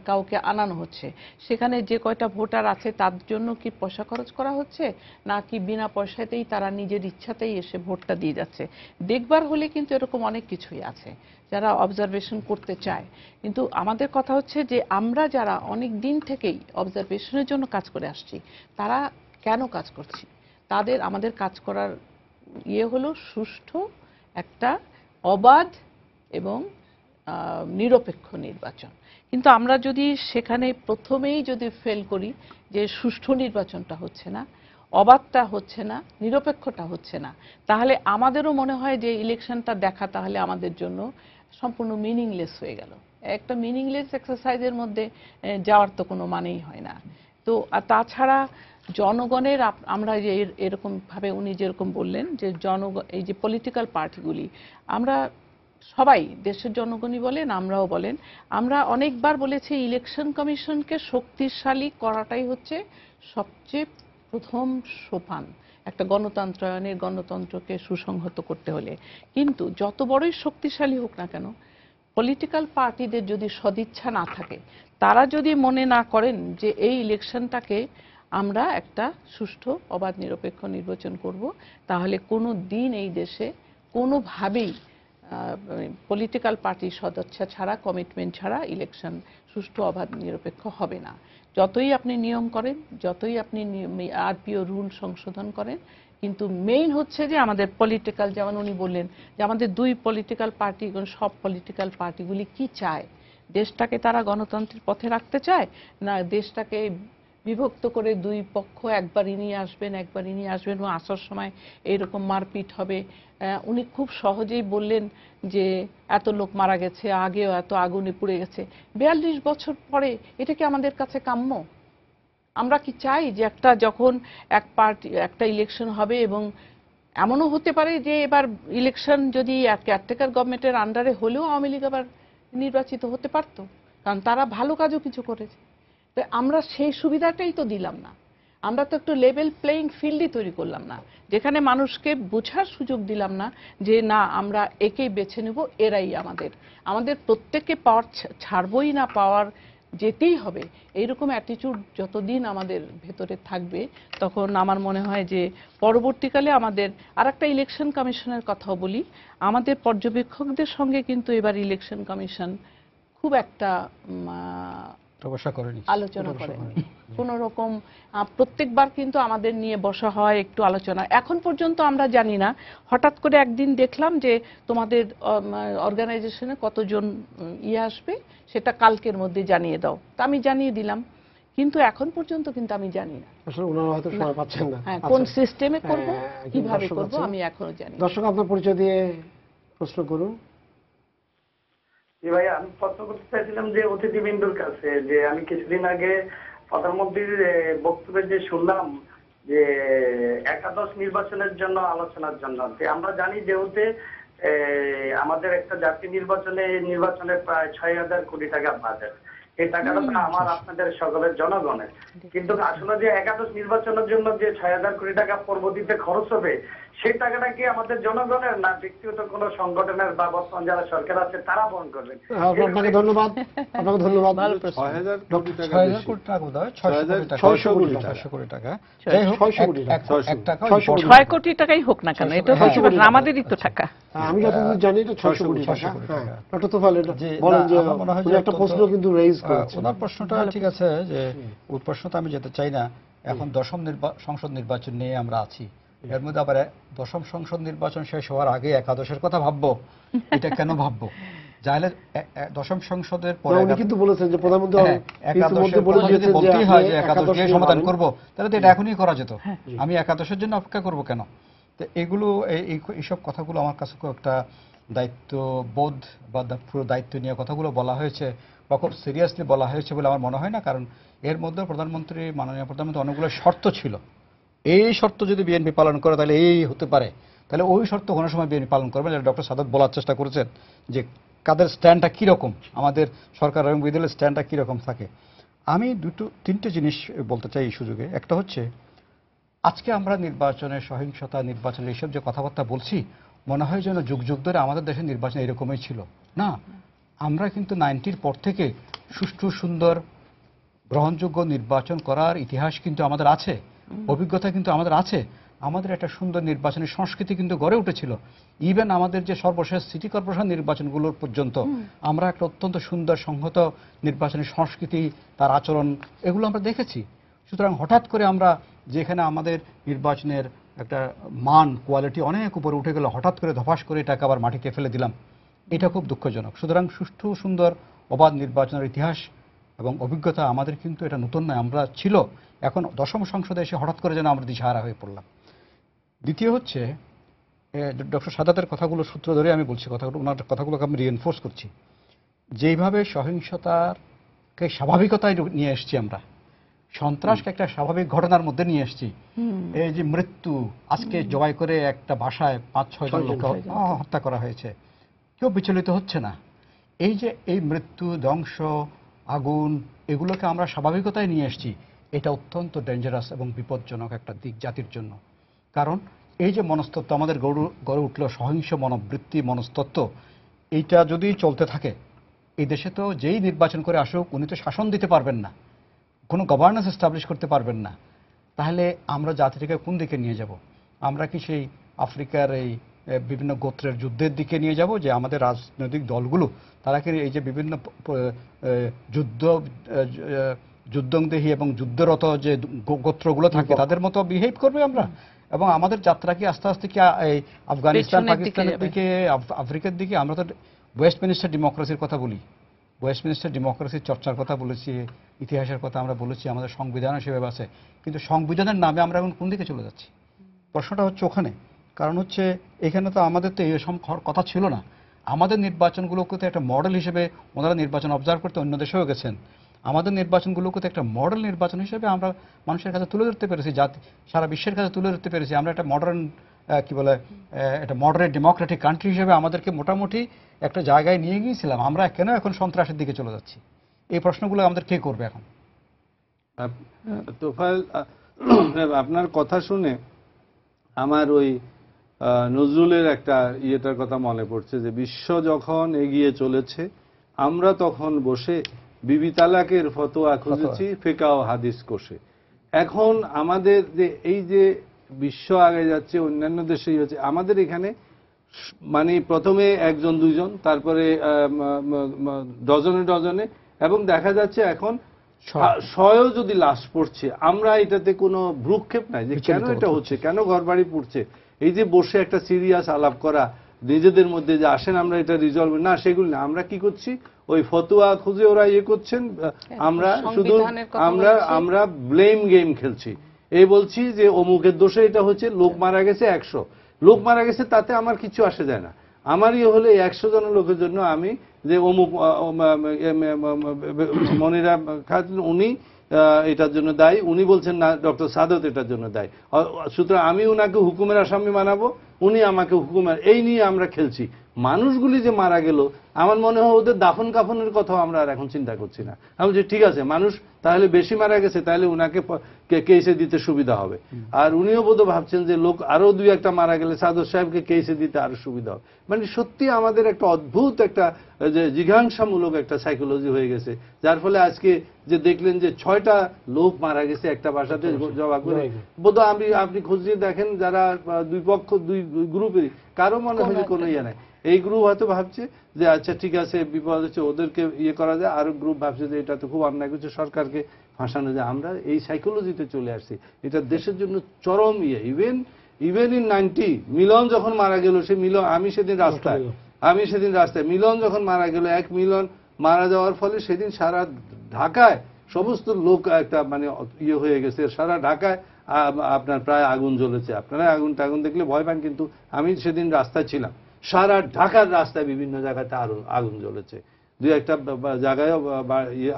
কাউকে আনানো হচ্ছে, সেখানে যে কয়টা ভোটার আছে তার জন্য কি পয়সা খরচ করা হচ্ছে নাকি বিনা পয়সাতেই তারা নিজের ইচ্ছাতেই এসে ভোটটা দিয়ে যাচ্ছে। দেখবার হলে কিন্তু এরকম অনেক কিছুই আছে যারা অবজারভেশন করতে চায়। কিন্তু আমাদের কথা হচ্ছে যে আমরা যারা অনেক দিন থেকেই অবজারভেশনের জন্য কাজ করে আসছি তারা কেন কাজ করছি, আমাদের কাজ করার হলো সুষ্ঠু একটা অবাধ এবং নিরপেক্ষ নির্বাচন। কিন্তু আমরা যদি সেখানে প্রথমেই যদি ফেল করি যে সুষ্ঠু নির্বাচনটা হচ্ছে না, অবাধটা হচ্ছে না, নিরপেক্ষটা হচ্ছে না, তাহলে আমাদেরও মনে হয় যে ইলেকশনটা দেখা তাহলে আমাদের জন্য সম্পূর্ণ মিনিংলেস হয়ে গেল। একটা মিনিংলেস এক্সারসাইজের মধ্যে যাওয়ার তো কোনো মানেই হয় না। তো আর তাছাড়া জনগণের আমরা যে এরকম ভাবে উনি যেরকম বললেন যে এই যে পলিটিক্যাল পার্টিগুলি, আমরা সবাই দেশের জনগণই বলেন আমরাও বলেন, আমরা অনেকবার বলেছি ইলেকশন কমিশনকে শক্তিশালী করাটাই হচ্ছে সবচেয়ে প্রথম সোপান একটা গণতন্ত্রায়নের, গণতন্ত্রকে সুসংহত করতে হলে। কিন্তু যত বড়ই শক্তিশালী হোক না কেন, পলিটিক্যাল পার্টিদের যদি সদিচ্ছা না থাকে, তারা যদি মনে না করেন যে এই ইলেকশনটাকে আমরা একটা সুষ্ঠু অবাধ নিরপেক্ষ নির্বাচন করব, তাহলে কোনো দিন এই দেশে কোনোভাবেই পলিটিক্যাল পার্টি সদিচ্ছা ছাড়া, কমিটমেন্ট ছাড়া ইলেকশন সুষ্ঠু অবাধ নিরপেক্ষ হবে না। যতই আপনি নিয়ম করেন, যতই আপনি আরপিও রুল সংশোধন করেন, কিন্তু মেইন হচ্ছে যে আমাদের পলিটিক্যাল, যেমন উনি বললেন যে আমাদের দুই পলিটিক্যাল পার্টি, সব পলিটিক্যাল পার্টিগুলি কি চায়, দেশটাকে তারা গণতন্ত্রের পথে রাখতে চায় না দেশটাকে বিভক্ত করে দুই পক্ষ একবারই নিয়ে আসবেন এবং আসার সময় এইরকম মারপিট হবে। উনি খুব সহজেই বললেন যে এত লোক মারা গেছে, আগেও এত আগুনে পুড়ে গেছে, 42 বছর পরে এটা কি আমাদের কাছে কাম্য? আমরা কি চাই যে যখন একটা ইলেকশন হবে, এবং এমনও হতে পারে যে এবার ইলেকশন যদি কেয়ারটেকার গভর্নমেন্টের আন্ডারে হলেও আওয়ামী লীগ আবার নির্বাচিত হতে পারত, কারণ তারা ভালো কাজও কিছু করেছে। তো আমরা সেই সুবিধাটাই তো দিলাম না, আমরা তো একটু লেভেল প্লেইং ফিল্ডই তৈরি করলাম না, যেখানে মানুষকে বোঝার সুযোগ দিলাম না যে না আমরা একেই বেছে নেব, এরাই আমাদের প্রত্যেককে পাওয়ার ছাড়বই না, পাওয়ার যেতেই হবে, এইরকম অ্যাটিটিউড যতদিন আমাদের ভেতরে থাকবে, তখন আমার মনে হয় যে পরবর্তীকালে আমাদের আর একটা ইলেকশন কমিশনের কথাও বলি, আমাদের পর্যবেক্ষকদের সঙ্গে কিন্তু এবার ইলেকশন কমিশন খুব একটা আলোচনা করেনি কোন রকম। প্রত্যেকবার কিন্তু আমাদের নিয়ে বসা হয়, একটু আলোচনা। এখন পর্যন্ত আমরা জানি না, হঠাৎ করে একদিন দেখলাম যে তোমাদের অর্গানাইজেশনে কতজন আসবে সেটা কালকের মধ্যে জানিয়ে দাও, তা আমি জানিয়ে দিলাম, কিন্তু এখন পর্যন্ত কিন্তু আমি জানি না আসলে ওনারা হয়তো সময় পাচ্ছেন না কোন সিস্টেমে করব, কিভাবে করব, আমি এখনো জানি না। দর্শক আপনার পরিচয় দিয়ে প্রশ্ন করুন। ভাই, আমি প্রশ্ন করতে চাইছিলাম যে অতিথিবৃন্দুর কাছে, যে আমি কিছুদিন আগে প্রধানমন্ত্রীর বক্তব্যে যে শুনলাম যে একাদশ নির্বাচনের জন্য আলোচনার জন্য, আমরা জানি যেহেতু আমাদের একটা জাতীয় নির্বাচনে প্রায় 6,000 কোটি টাকা বাজেট, এই টাকাটা তো আমার আপনাদের সকলের জনগণের, কিন্তু আসলে যে একাদশ নির্বাচনের জন্য যে 6,000 কোটি টাকা পরবর্তীতে খরচ হবে, সেই টাকাটা কি আমাদের জনগণের না ব্যক্তিগত কোন সংগঠনের বা বর্তমান যারা সরকার আছে তারা বহন করবেন? আপনাকে ধন্যবাদ। আপনাকে ধন্যবাদ। 6,000 কোটি টাকা, 6,000 কোটি টাকা বোধ হয়, 600 কোটি টাকা, যাই হোক 6 কোটি টাকাই হোক না কেন, এটা হচ্ছে আমাদেরই তো টাকা। আমি যতদূর জানি এটা 600 কোটি টাকা। ডক্টর তোফায়েল বলেন যে একটা প্রশ্ন কিন্তু রেইজ করেছেন। ওনার প্রশ্নটা ঠিক আছে, যে ওই প্রশ্নটা আমি যেতে চাই না। এখন দশম সংসদ নির্বাচন নিয়ে আমরা আছি, এর মধ্যে আবার দশম সংসদ নির্বাচন শেষ হওয়ার আগে একাদশের কথা ভাববো, এটা কেন ভাববো? যাহলে দশম সংসদের পরে উনি কিন্তু বলেছেন যে প্রধানমন্ত্রী একাদশের কথা যদি বলতেই হয় যে একাদশ দিয়ে সমাধান করব, তাহলে তো এটা এখনই করা যেত। আমি একাদশের জন্য অপেক্ষা করব কেন? তো এগুলো এইসব কথাগুলো আমার কাছে খুব একটা দায়িত্ববোধ বা পুরো দায়িত্ব নিয়ে কথাগুলো বলা হয়েছে বা খুব সিরিয়াসলি বলা হয়েছে বলে আমার মনে হয় না। কারণ এর মধ্যে মাননীয় প্রধানমন্ত্রী অনেকগুলো শর্ত ছিল, এই শর্ত যদি বিএনপি পালন করে তাহলে এই হতে পারে, তাহলে ওই শর্ত কোনো সময় বিএনপি পালন করবে না। ডক্টর সাদাত বলার চেষ্টা করেছেন যে কাদের স্ট্যান্ডটা কীরকম, আমাদের সরকার এবং বিরোধী দলের স্ট্যান্ডটা কীরকম থাকে। আমি তিনটে জিনিস বলতে চাই এই সুযোগে। একটা হচ্ছে, আজকে আমরা নির্বাচনের সহিংসতা, নির্বাচনের এইসব যে কথাবার্তা বলছি, মনে হয় যেন যুগ যুগ ধরে আমাদের দেশের নির্বাচন এরকমই ছিল না। আমরা কিন্তু 90-র পর থেকে সুষ্ঠু, সুন্দর, গ্রহণযোগ্য নির্বাচন করার ইতিহাস কিন্তু আমাদের আছে, অভিজ্ঞতা কিন্তু আমাদের আছে। আমাদের একটা সুন্দর নির্বাচনী সংস্কৃতি কিন্তু গড়ে উঠেছিল। ইভেন আমাদের যে সর্বশেষ সিটি কর্পোরেশন নির্বাচনগুলোর পর্যন্ত আমরা একটা অত্যন্ত সুন্দর সংহত নির্বাচনী সংস্কৃতি, তার আচরণ, এগুলো আমরা দেখেছি। সুতরাং হঠাৎ করে আমরা যেখানে আমাদের নির্বাচনের একটা মান, কোয়ালিটি অনেক উপরে উঠে গেল, হঠাৎ করে ধপাস করে এটাকে আবার মাটিতে ফেলে দিলাম, এটা খুব দুঃখজনক। সুতরাং সুষ্ঠু, সুন্দর, অবাধ নির্বাচনের ইতিহাস এবং অভিজ্ঞতা আমাদের কিন্তু এটা নতুন নয়, আমরা ছিল। এখন দশম সংসদে এসে হঠাৎ করে যেন আমরা দিশাহারা হয়ে পড়লাম। দ্বিতীয় হচ্ছে, ডক্টর সাদাতের কথাগুলো সূত্র ধরে আমি বলছি, কথাগুলো ওনার কথাগুলোকে আমি রিএনফোর্স করছি। যেইভাবে সহিংসতাকে স্বাভাবিকতায় নিয়ে এসেছি আমরা, সন্ত্রাসকে একটা স্বাভাবিক ঘটনার মধ্যে নিয়ে এসেছি, এই যে মৃত্যু, আজকে জবাই করে একটা বাসায় 5-6 জন লোক হত্যা করা হয়েছে, কেউ বিচলিত হচ্ছে না। এই যে এই মৃত্যু, ধ্বংস, আগুন, এগুলোকে আমরা স্বাভাবিকতায় নিয়ে এসেছি, এটা অত্যন্ত ডেঞ্জারাস এবং বিপজ্জনক একটা দিক জাতির জন্য। কারণ এই যে মনস্তত্ত্ব আমাদের গড়ে উঠল, সহিংস মনোবৃত্তি, মনস্তত্ত্ব, এইটা যদি চলতে থাকে, এই দেশে তো যেই নির্বাচন করে আসুক উনি তো শাসন দিতে পারবেন না, কোনো গভর্নেন্স এস্টাবলিশ করতে পারবেন না। তাহলে আমরা জাতিটাকে কোন দিকে নিয়ে যাব? আমরা কি সেই আফ্রিকার এই বিভিন্ন গোত্রের যুদ্ধের দিকে নিয়ে যাব, যে আমাদের রাজনৈতিক দলগুলো তারা কি এই যে বিভিন্ন যুদ্ধংদেহী এবং যুদ্ধরত যে গোত্রগুলো থাকে তাদের মতো বিহেভ করবে আমরা? এবং আমাদের যাত্রা কি আস্তে আস্তে কি এই আফগানিস্তান, পাকিস্তানের দিকে, আফ্রিকার দিকে? আমরা তো ওয়েস্টমিনিস্টার ডেমোক্রেসির কথা বলি, ওয়েস্টমিনিস্টার ডেমোক্রেসির চর্চার কথা বলেছি, ইতিহাসের কথা আমরা বলেছি, আমাদের সংবিধান সেভাবে আছে, কিন্তু সংবিধানের নামে আমরা এখন কোন দিকে চলে যাচ্ছি? প্রশ্নটা হচ্ছে ওখানে। কারণ হচ্ছে এখানে তো আমাদের তো এরকম কথা ছিল না। আমাদের নির্বাচনগুলোকে তো একটা মডেল হিসেবে, ওনারা নির্বাচন অবজার্ভ করতে অন্য দেশেও গেছেন, আমাদের নির্বাচনগুলোকে তো একটা মডেল নির্বাচন হিসেবে আমরা মানুষের কাছে তুলে ধরতে পেরেছি, সারা বিশ্বের কাছে তুলে ধরতে পেরেছি। আমরা একটা মডার্ন কি বলে, একটা মডারেট ডেমোক্রেটিক কান্ট্রি হিসেবে আমাদেরকে মোটামুটি একটা জায়গায় নিয়ে গিয়েছিলাম। আমরা কেন এখন সন্ত্রাসের দিকে চলে যাচ্ছি? এই প্রশ্নগুলো আমাদের কে করবে এখন? তোফায়েল, আপনার কথা শুনে আমার ওই নজরুলের একটা ইয়েটার কথা মনে পড়ছে, যে বিশ্ব যখন এগিয়ে চলেছে আমরা তখন বসে বিবি তালাকের ফতোয়া খুঁজেছি ফিকহ ও হাদিস কোষে। এখন আমাদের যে এই যে বিশ্ব আগে যাচ্ছে, অন্যান্য দেশেই হচ্ছে, আমাদের এখানে মানে প্রথমে 1-2 জন, তারপরে ডজনে ডজনে, এবং দেখা যাচ্ছে এখন 100 যদি লাশ পড়ছে, আমরা এটাতে কোনো ভ্রুক্ষেপ নাই যে কেন এটা হচ্ছে, কেন ঘরবাড়ি পড়ছে। এই যে বসে একটা সিরিয়াস আলাপ করা নিজেদের মধ্যে, যে আসেন আমরা এটা রিজলভ না, সেগুলো না, আমরা কি করছি, ওই ফতোয়া খুঁজে ওরা ইয়ে করছেন, আমরা শুধু আমরা ব্লেম গেম খেলছি। এই বলছি যে অমুকের দোষে এটা হচ্ছে, লোক মারা গেছে 100 লোক মারা গেছে, তাতে আমার কিছু আসে যায় না। আমার ইয়ে হলে 100 জন লোকের জন্য আমি যে অমুক মনিরা খাতুন উনি এটার জন্য দায়ী, উনি বলছেন না ডক্টর সাদত এটার জন্য দায়ী, সুতরাং আমি উনাকে হুকুমের আসামি বানাবো, উনি আমাকে হুকুমের, এই নিয়ে আমরা খেলছি। মানুষগুলি যে মারা গেল, আমার মনে হয় ওদের দাফন কাফনের কথাও আমরা আর এখন চিন্তা করছি না। আমি বলছি ঠিক আছে, মানুষ তাহলে বেশি মারা গেছে, তাহলে উনাকে কেসে দিতে সুবিধা হবে। আর উনিও বোধহয় ভাবছেন যে লোক আরো 2-1টা মারা গেলে সাদত সাহেবকে কেসে দিতে আরো সুবিধা হবে। মানে সত্যি আমাদের একটা অদ্ভুত একটা যে জিঘাংসামূলক একটা সাইকোলজি হয়ে গেছে, যার ফলে আজকে যে দেখলেন যে 6টা লোক মারা গেছে একটা বাসাতে জবা করে, বোধহয় আপনি খোঁজ দিয়ে দেখেন যারা দুই পক্ষ, দুই গ্রুপেরই কারো মনে হয় কোনো ইয়ে নাই। এই গ্রুপ হয়তো ভাবছে যে আচ্ছা ঠিক আছে বিপদ হচ্ছে, ওদেরকে ইয়ে করা যায়, আরো গ্রুপ ভাবছে যে এটা তো খুব অন্যায় করছে, সরকারকে ফাঁসানো যায়। আমরা এই সাইকোলজিতে চলে আসছি, এটা দেশের জন্য চরম ইয়ে। ইভেন ইন 90 মিলন যখন মারা গেল, সে মিলন, আমি সেদিন রাস্তায় মিলন যখন মারা গেল, 1 মিলন মারা যাওয়ার ফলে সেদিন সারা ঢাকায় সমস্ত লোক একটা মানে ইয়ে হয়ে গেছে, সারা ঢাকায় আপনার প্রায় আগুন জ্বলেছে। আপনারা আগুন দেখলে ভয় পান, কিন্তু আমি সেদিন রাস্তায় ছিলাম, সারা ঢাকার রাস্তায় বিভিন্ন জায়গাতে আগুন জ্বলেছে, 2-1টা জায়গায়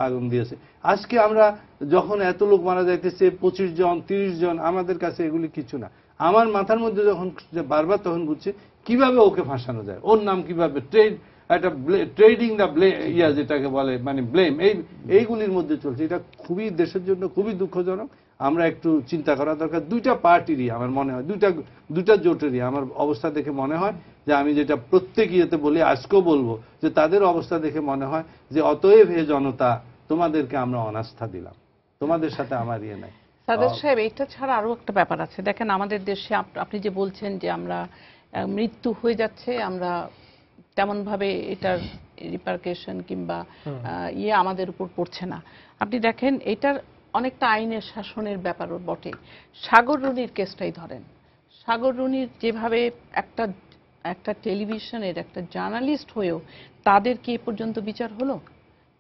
আগুন দিয়েছে। আজকে আমরা যখন এত লোক মারা যাইতেছে, 25 জন 30 জন, আমাদের কাছে এগুলি কিছু না। আমার মাথার মধ্যে যখন বারবার তখন বুঝছে কিভাবে ওকে ফাঁসানো যায়, ওর নাম কিভাবে একটা ট্রেডিং দ্য ইয়া যেটাকে বলে, মানে ব্লেম, এইগুলির মধ্যে চলছে। এটা খুবই দেশের জন্য খুবই দুঃখজনক। আমরা একটু চিন্তা করা দরকার। 2টা পার্টিরই আমার মনে হয়, 2টা জোটেরই আমার অবস্থা দেখে মনে হয় যে, আমি যেটা প্রত্যেক ইয়েতে বলি, আজকেও বলবো, যে তাদের অবস্থা দেখে মনে হয় যে অতএব হে জনতা, তোমাদেরকে আমরা অনাস্থা দিলাম, তোমাদের সাথে আমার ইয়ে নাই। সাদত সাহেব, এটা ছাড়া আরো একটা ব্যাপার আছে। দেখেন আমাদের দেশে আপনি যে বলছেন যে আমরা মৃত্যু হয়ে যাচ্ছে, আমরা তেমন ভাবে এটার রিপারকেশন কিংবা ইয়ে আমাদের উপর পড়ছে না। আপনি দেখেন এটার অনেকটা আইনের শাসনের ব্যাপারও বটে। সাগর রুনির কেসটাই ধরেন, সাগর রুনির যেভাবে একটা টেলিভিশনের একটা জার্নালিস্ট হয়েও তাদের কি এ পর্যন্ত বিচার হলো?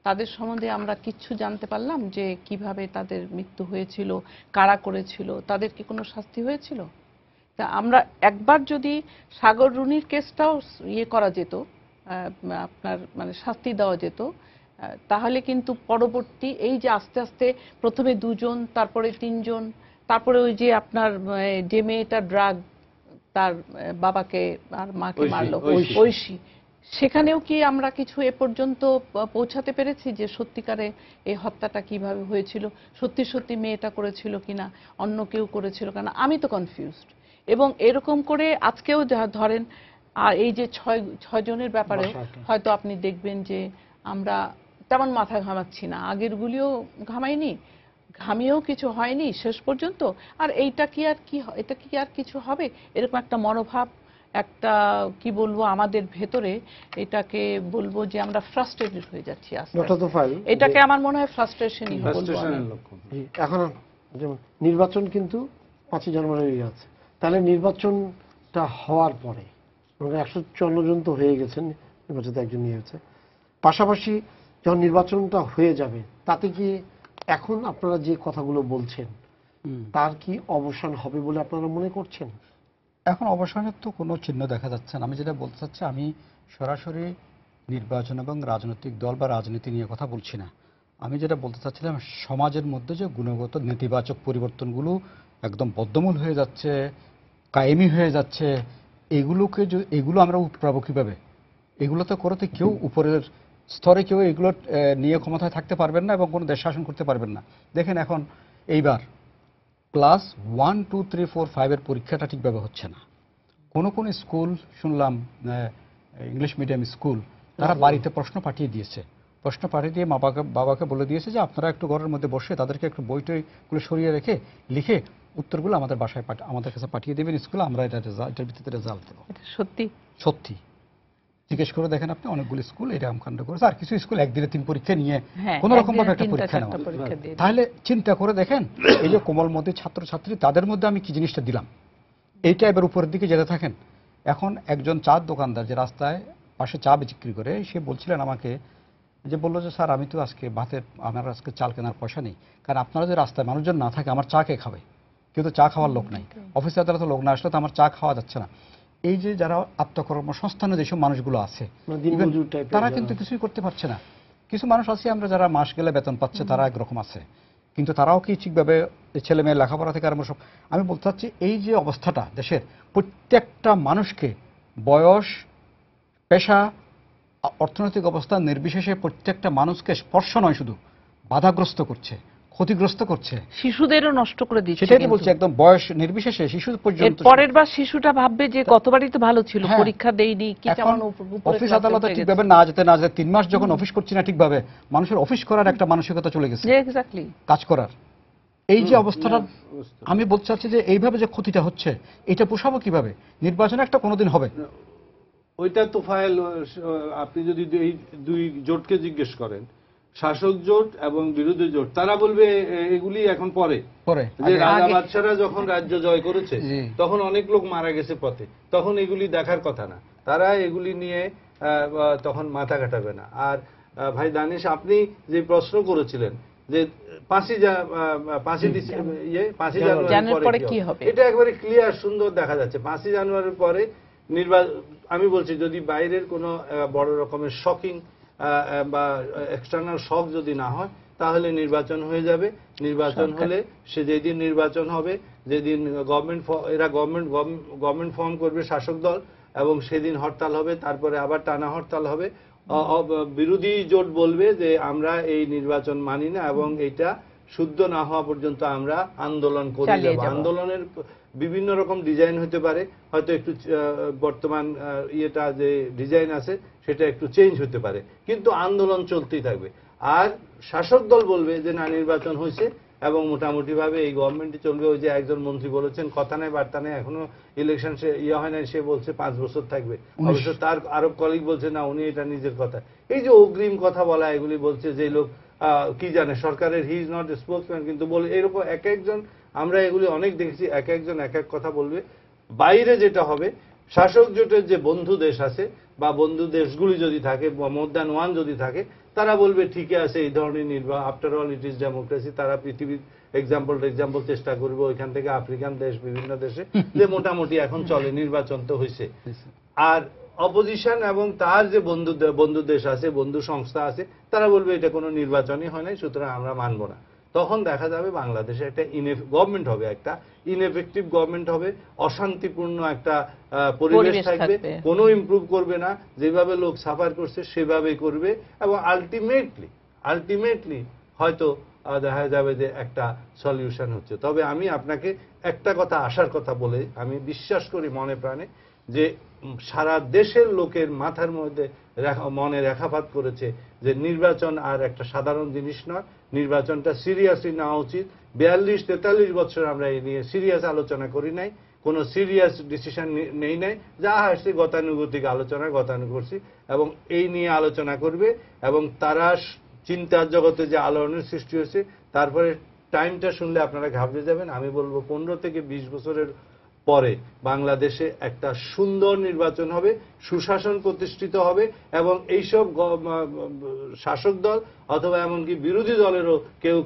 তাদের সম্বন্ধে আমরা কিচ্ছু জানতে পারলাম যে কিভাবে তাদের মৃত্যু হয়েছিল, কারা করেছিল, তাদের কি কোনো শাস্তি হয়েছিল? তা আমরা একবার যদি সাগর রুনির কেসটাও ইয়ে করা যেত, আপনার মানে শাস্তি দেওয়া যেত, তাহলে কিন্তু পরবর্তী এই যে আস্তে আস্তে প্রথমে 2 জন, তারপরে 3 জন, তারপরে ওই যে আপনার যে মেয়েটা ড্রাগ তার বাবাকে আর মাকে মারলো, ঐশী, সেখানেও কি আমরা কিছু এ পর্যন্ত পৌঁছাতে পেরেছি যে সত্যিকারে এই হত্যাটা কিভাবে হয়েছিল, সত্যি সত্যি মেয়েটা করেছিল কিনা, অন্য কেউ করেছিল কিনা? আমি তো কনফিউজড। এবং এরকম করে আজকেও ধরেন, আর এই যে 6 জনের ব্যাপারে হয়তো আপনি দেখবেন যে আমরা তেমন মাথা ঘামাচ্ছি না, আগেরগুলিও ঘামাইনি, ঘামিয়েও কিছু হয়নি শেষ পর্যন্ত, আর এইটা কি এটা কি আর কিছু হবে, এরকম একটা মনোভাব, একটা কি বলবো আমাদের ভেতরে, এটাকে বলবো যে আমরা ফ্রাস্ট্রেটেড হয়ে যাচ্ছি আস্তে আস্তে। এটাকে আমার মনে হয় ফ্রাস্ট্রেশনই বলবো আমি। এখন যেমন নির্বাচন কিন্তু 5ই জানুয়ারি আছে, তাহলে নির্বাচনটা হওয়ার পরে 154 জন তো হয়ে গেছেন, নির্বাচিত একজন নিয়ে হয়েছে, পাশাপাশি যখন নির্বাচনটা হয়ে যাবে তাতে কি এখন আপনারা যে কথাগুলো বলছেন তার কি অবসান হবে বলে আপনারা মনে করছেন? এখন অবসানের তো কোনো চিহ্ন দেখা যাচ্ছে না। আমি যেটা বলতে চাচ্ছি, আমি সরাসরি নির্বাচন এবং রাজনৈতিক দল বা রাজনীতি নিয়ে কথা বলছি না। আমি যেটা বলতে চাচ্ছিলাম, সমাজের মধ্যে যে গুণগত নেতিবাচক পরিবর্তনগুলো একদম বদ্ধমূল হয়ে যাচ্ছে, কায়েমি হয়ে যাচ্ছে, এগুলো আমরা উৎপ্রাবো কীভাবে? এগুলো তো করতে কেউ উপরের স্তরে কেউ এগুলো নিয়ে ক্ষমতায় থাকতে পারবেন না এবং কোনো দেশ শাসন করতে পারবেন না। দেখেন এখন এইবার ক্লাস 1, 2, 3, 4, 5 এর পরীক্ষাটা ঠিকভাবে হচ্ছে না। কোন স্কুল শুনলাম, ইংলিশ মিডিয়াম স্কুল, তারা বাড়িতে প্রশ্ন পাঠিয়ে দিয়েছে। প্রশ্ন পাঠিয়ে দিয়ে বাবাকে বলে দিয়েছে যে আপনারা একটু ঘরের মধ্যে বসে তাদেরকে একটু বইটইগুলো সরিয়ে রেখে লিখে উত্তরগুলো আমাদের বাসায় আমাদের কাছে পাঠিয়ে দেবেন স্কুলে, আমরা এটার ভিত্তিতে রেজাল্ট দেবো। সত্যি সত্যি জিজ্ঞেস করে দেখেন আপনি, অনেকগুলো স্কুল এটা কাণ্ড করেছে, আর কিছু স্কুল 1 দিনে 3 পরীক্ষা নিয়ে কোন রকম ভাবে একটা পরীক্ষা নেওয়া। তাহলে চিন্তা করে দেখেন, এই যে কোমলমতি ছাত্রছাত্রী, তাদের মধ্যে আমি কি জিনিসটা দিলাম, এইটা এবার উপরের দিকে যেতে থাকেন। এখন একজন চার দোকানদার যে রাস্তায় পাশে চা বিক্রি করে, সে বলছিলেন আমাকে, যে বললো যে স্যার আমি তো আজকে আমার আজকে চাল কেনার পয়সা নেই, কারণ আপনারা যে রাস্তায় মানুষজন না থাকে, আমার চা কে খাবে? কিন্তু চা খাওয়ার লোক নাই, অফিসে আদালতে লোক না আসলে তো আমার চা খাওয়া যাচ্ছে না। এই যে যারা আত্মকর্মসংস্থানে যেসব মানুষগুলো আছে, তারা কিন্তু কিছুই করতে পারছে না। কিছু মানুষ আছে আমরা যারা মাস গেলে বেতন পাচ্ছে, তারা একরকম আছে, কিন্তু তারাও কি ঠিকভাবে ছেলে মেয়ে লেখাপড়া থেকে আরম্ভ সব। আমি বলতে চাচ্ছি, এই যে অবস্থাটা দেশের প্রত্যেকটা মানুষকে বয়স, পেশা, অর্থনৈতিক অবস্থা নির্বিশেষে প্রত্যেকটা মানুষকে স্পর্শ নয় শুধু বাধাগ্রস্ত করছে, ক্ষতিগ্রস্ত করছে, শিশুদেরও নষ্ট করে দিচ্ছে। সেটাই বলছি, একদম বয়স নির্বিশেষে শিশু পর্যন্ত। পরের বার শিশুটা ভাববে যে গতবারই তো ভালো ছিল, পরীক্ষা দেইনি, কি কেমন অফিস আদালতে ঠিকভাবে না যেতে 3 মাস যখন অফিস করছি না ঠিকভাবে, মানুষের অফিস করার একটা মানসিকতা চলে গেছে, এক্স্যাক্টলি কাজ করার। এই যে অবস্থাটা, আমি বলতে চাচ্ছি যে এইভাবে যে ক্ষতিটা হচ্ছে, এটা পোষাবো কিভাবে? নির্বাচন একটা কোনোদিন হবে। ওইটা তো ফাইল, আপনি যদি এই 2 জোটকে জিজ্ঞেস করেন, শাসক জোট এবং বিরোধী জোট, তারা বলবে এগুলি এখন পরে, যে রাজা বাদশারা যখন রাজ্য জয় করেছে তখন অনেক লোক মারা গেছে পথে, তখন এগুলি দেখার কথা না, তারা এগুলি নিয়ে তখন মাথা কাটাবে না। আর ভাই দানিশ, আপনি যে প্রশ্ন করেছিলেন যে 5ই জানুয়ারির পরে কি হবে, এটা একবারে ক্লিয়ার সুন্দর দেখা যাচ্ছে। 5ই জানুয়ারির পরে আমি বলছি, যদি বাইরের কোনো বড় রকমের শকিং বা এক্সটার্নাল শক যদি না হয়, তাহলে নির্বাচন হয়ে যাবে। নির্বাচন হলে সে যেদিন নির্বাচন হবে, যেদিন গভর্নমেন্ট ফর্ম করবে শাসক দল, এবং সেদিন হরতাল হবে, তারপরে আবার টানা হরতাল হবে। বিরোধী জোট বলবে যে আমরা এই নির্বাচন মানি না, এবং এটা শুদ্ধ না হওয়া পর্যন্ত আমরা আন্দোলন করে যাব। আন্দোলনের বিভিন্ন রকম ডিজাইন হতে পারে, হয়তো একটু বর্তমান ইয়েটা যে ডিজাইন আছে সেটা একটু চেঞ্জ হতে পারে, কিন্তু আন্দোলন চলতেই থাকবে। আর শাসক দল বলবে যে না, নির্বাচন হয়েছে এবং মোটামুটি ভাবে এই গভর্নমেন্টই চলবে। ওই যে একজন মন্ত্রী বলেছেন, কথা নেই বার্তা নেই, এখনো ইলেকশন হয় নাই, সে বলছে 5 বছর থাকবে। অবশ্য তার আরব কলিগ বলছে না, উনি এটা নিজের কথা। এই যে অগ্রিম কথা বলা, এগুলি বলছে যে লোক কি জানে সরকারের, he is not a spokesman, কিন্তু বলে এরকম এক একজন, আমরা এগুলি অনেক দেখেছি, এক একজন এক এক কথা বলবে। বাইরে যেটা হবে, শাসক জোটের যে বন্ধু দেশ আছে বা বন্ধু দেশগুলি যদি থাকে বা মোর দ্যান ওয়ান যদি থাকে, তারা বলবে ঠিকই আছে এই ধরনের নির্বাচন, after all it is democracy. তারা পৃথিবীর এক্সাম্পল চেষ্টা করবে ওইখান থেকে আফ্রিকান দেশ, বিভিন্ন দেশে, যে মোটামুটি এখন চলে, নির্বাচন তো হয়েছে। আর অপোজিশন এবং তার যে বন্ধু দেশ আছে, বন্ধু সংস্থা আছে, তারা বলবে এটা কোনো নির্বাচনই হয় নাই, সুতরাং আমরা মানব না। তখন দেখা যাবে বাংলাদেশে একটা গভর্নমেন্ট হবে, একটা ইনএফেক্টিভ গভর্নমেন্ট হবে, অশান্তিপূর্ণ একটা পরিবেশ থাকবে, কোনো ইমপ্রুভ করবে না, যেভাবে লোক সাফার করছে সেভাবেই করবে, এবং আলটিমেটলি হয়তো দেখা যাবে যে একটা সলিউশন হচ্ছে। তবে আমি আপনাকে একটা কথা, আশার কথা বলে, আমি বিশ্বাস করি মনে প্রাণে যে সারা দেশের লোকের মাথার মধ্যে মনে রেখাপাত করেছে যে নির্বাচন আর একটা সাধারণ জিনিস নয়, নির্বাচনটা সিরিয়াসলি নেওয়া উচিত। 42-43 বছর আমরা এই নিয়ে সিরিয়াস আলোচনা করি নাই, কোনো সিরিয়াস ডিসিশন নেই নাই, যা আসছে গতানুগতিক আলোচনা করছি, এবং এই নিয়ে আলোচনা করবে। এবং তারা চিন্তার জগতে যে আলোড়নের সৃষ্টি হয়েছে, তারপরে টাইমটা শুনলে আপনারা ঘাবড়ে যাবেন। আমি বলবো 15 থেকে 20 বছরের পরে বাংলাদেশে একটা সুন্দর নির্বাচন হবে, সুশাসন প্রতিষ্ঠিত হবে, এবং এইসব শাসক দল অথবা এমনকি বিরোধী দলেরও কেউ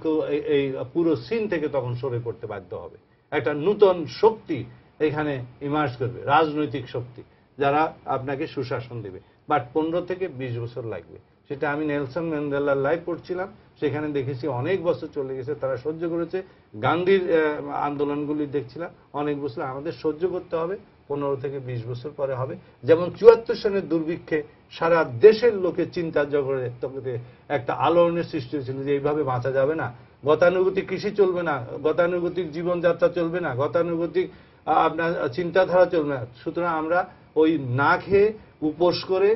এই পুরো সিন থেকে তখন সরে পড়তে বাধ্য হবে। একটা নূতন শক্তি এখানে ইমার্জ করবে, রাজনৈতিক শক্তি, যারা আপনাকে সুশাসন দেবে। বাট 15 থেকে 20 বছর লাগবে। সেটা আমি নেলসন ম্যান্ডেলার লাইভ পড়ছিলাম, সেখানে দেখেছি অনেক বছর চলে গেছে, তারা সহ্য করেছে। গান্ধীর আন্দোলনগুলি দেখছিলাম অনেক বছর, আমাদের সহ্য করতে হবে, 15 থেকে 20 বছর পরে হবে। যেমন 74 সনের দুর্ভিক্ষে সারা দেশের লোকের চিন্তার জগতে একটা আলোড়নের সৃষ্টি হয়েছিল যে এইভাবে বাঁচা যাবে না, গতানুগতিক কৃষি চলবে না, গতানুগতিক জীবনযাত্রা চলবে না, গতানুগতিক আপনার চিন্তাধারা চলবে না। সুতরাং আমরা ওই না খেয়ে উপোস করে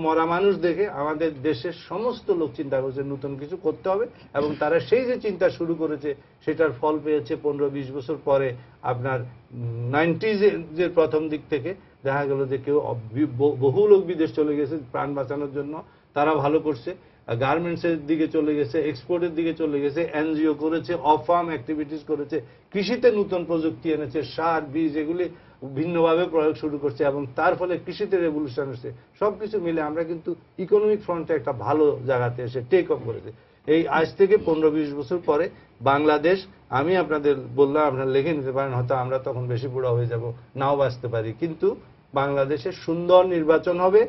মরা মানুষ দেখে আমাদের দেশের সমস্ত লোক চিন্তা করছে নতুন কিছু করতে হবে, এবং তারা সেই যে চিন্তা শুরু করেছে সেটার ফল পেয়েছে 15-20 বছর পরে। আপনার 90s এর প্রথম দিক থেকে দেখা গেল যে বহু লোক বিদেশ চলে গেছে প্রাণ বাঁচানোর জন্য, তারা ভালো করছে, গার্মেন্টসের দিকে চলে গেছে, এক্সপোর্টের দিকে চলে গেছে, এনজিও করেছে, অফ ফার্ম অ্যাক্টিভিটিস করেছে, কৃষিতে নতুন প্রযুক্তি এনেছে, সার বীজ এগুলি ভিন্নভাবে প্রয়োগ শুরু করছে, এবং তার ফলে কৃষিতে রেভলিউশন হচ্ছে। সবকিছু মিলে আমরা কিন্তু ইকোনমিক ফ্রন্টে একটা ভালো জায়গাতে এসে টেক অফ করেছে। এই আজ থেকে 15-20 বছর পরে বাংলাদেশ, আমি আপনাদের বললাম, আপনারা লিখে নিতে পারেন, হয়তো আমরা তখন বেশি বুড়া হয়ে যাব, নাও বাঁচতে পারি, কিন্তু বাংলাদেশে সুন্দর নির্বাচন হবে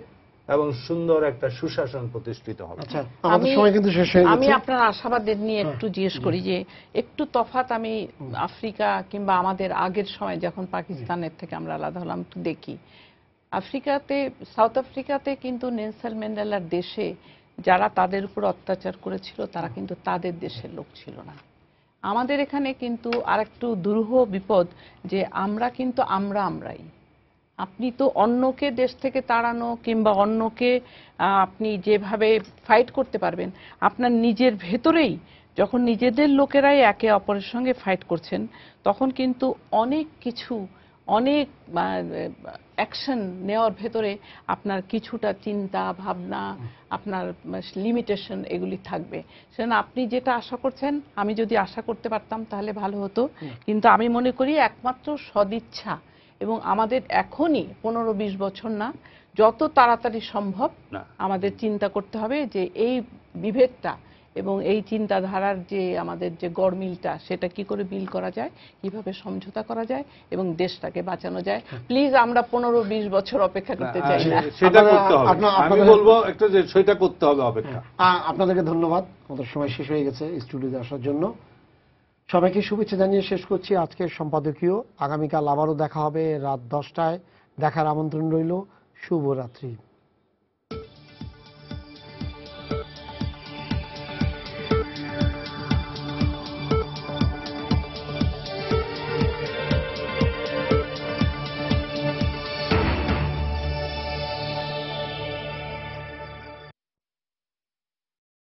এবং সুন্দর একটা সুশাসন প্রতিষ্ঠিত হবে। আচ্ছা, আমাদের সময় কিন্তু শেষ হয়ে গেছে। আমি আপনার আশাবাদের নিয়ে একটু জিজ্ঞেস করি যে একটু তফাৎ আমি আফ্রিকা কিংবা আমাদের আগের সময় যখন পাকিস্তানের থেকে আমরা আলাদা হলাম একটু দেখি। সাউথ আফ্রিকাতে কিন্তু নেলসন ম্যান্ডেলার দেশে যারা তাদের উপর অত্যাচার করেছিল তারা কিন্তু তাদের দেশের লোক ছিল না। আমাদের এখানে কিন্তু আরেকটু দুরূহ বিপদ যে আমরা কিন্তু আমরাই। আপনি তো অন্যকে দেশ থেকে তাড়ানো কিংবা অন্যকে আপনি যেভাবে ফাইট করতে পারবেন, আপনার নিজের ভেতরেই যখন নিজেদের লোকেরাই একে অপরের সঙ্গে ফাইট করছেন, তখন কিন্তু অনেক অ্যাকশন নেওয়ার ভেতরে আপনার কিছুটা চিন্তা ভাবনা, আপনার লিমিটেশন এগুলি থাকবে। সেজন্য আপনি যেটা আশা করছেন, আমি যদি আশা করতে পারতাম তাহলে ভালো হতো। কিন্তু আমি মনে করি একমাত্র সদিচ্ছা, এবং আমাদের এখনই 15-20 বছর না, যত তাড়াতাড়ি সম্ভব আমাদের চিন্তা করতে হবে যে এই বিভেদটা এবং এই চিন্তাধারার যে আমাদের যে গড়মিলটা, সেটা কি করে মিল করা যায়, কিভাবে সমঝোতা করা যায় এবং দেশটাকে বাঁচানো যায়। প্লিজ আমরা 15-20 বছর অপেক্ষা করতে চাই না, সেটা করতে হবে। আমি বলবো একটা যে সেটা করতে হবে, অপেক্ষা। আপনাদেরকে ধন্যবাদ, আমাদের সময় শেষ হয়ে গেছে স্টুডিওতে আসার জন্য। সবাইকে শুভেচ্ছা জানিয়ে শেষ করছি আজকের সম্পাদকীয়। আগামীকাল আবারও দেখা হবে রাত 10টায়। দেখার আমন্ত্রণ রইল। শুভরাত্রি।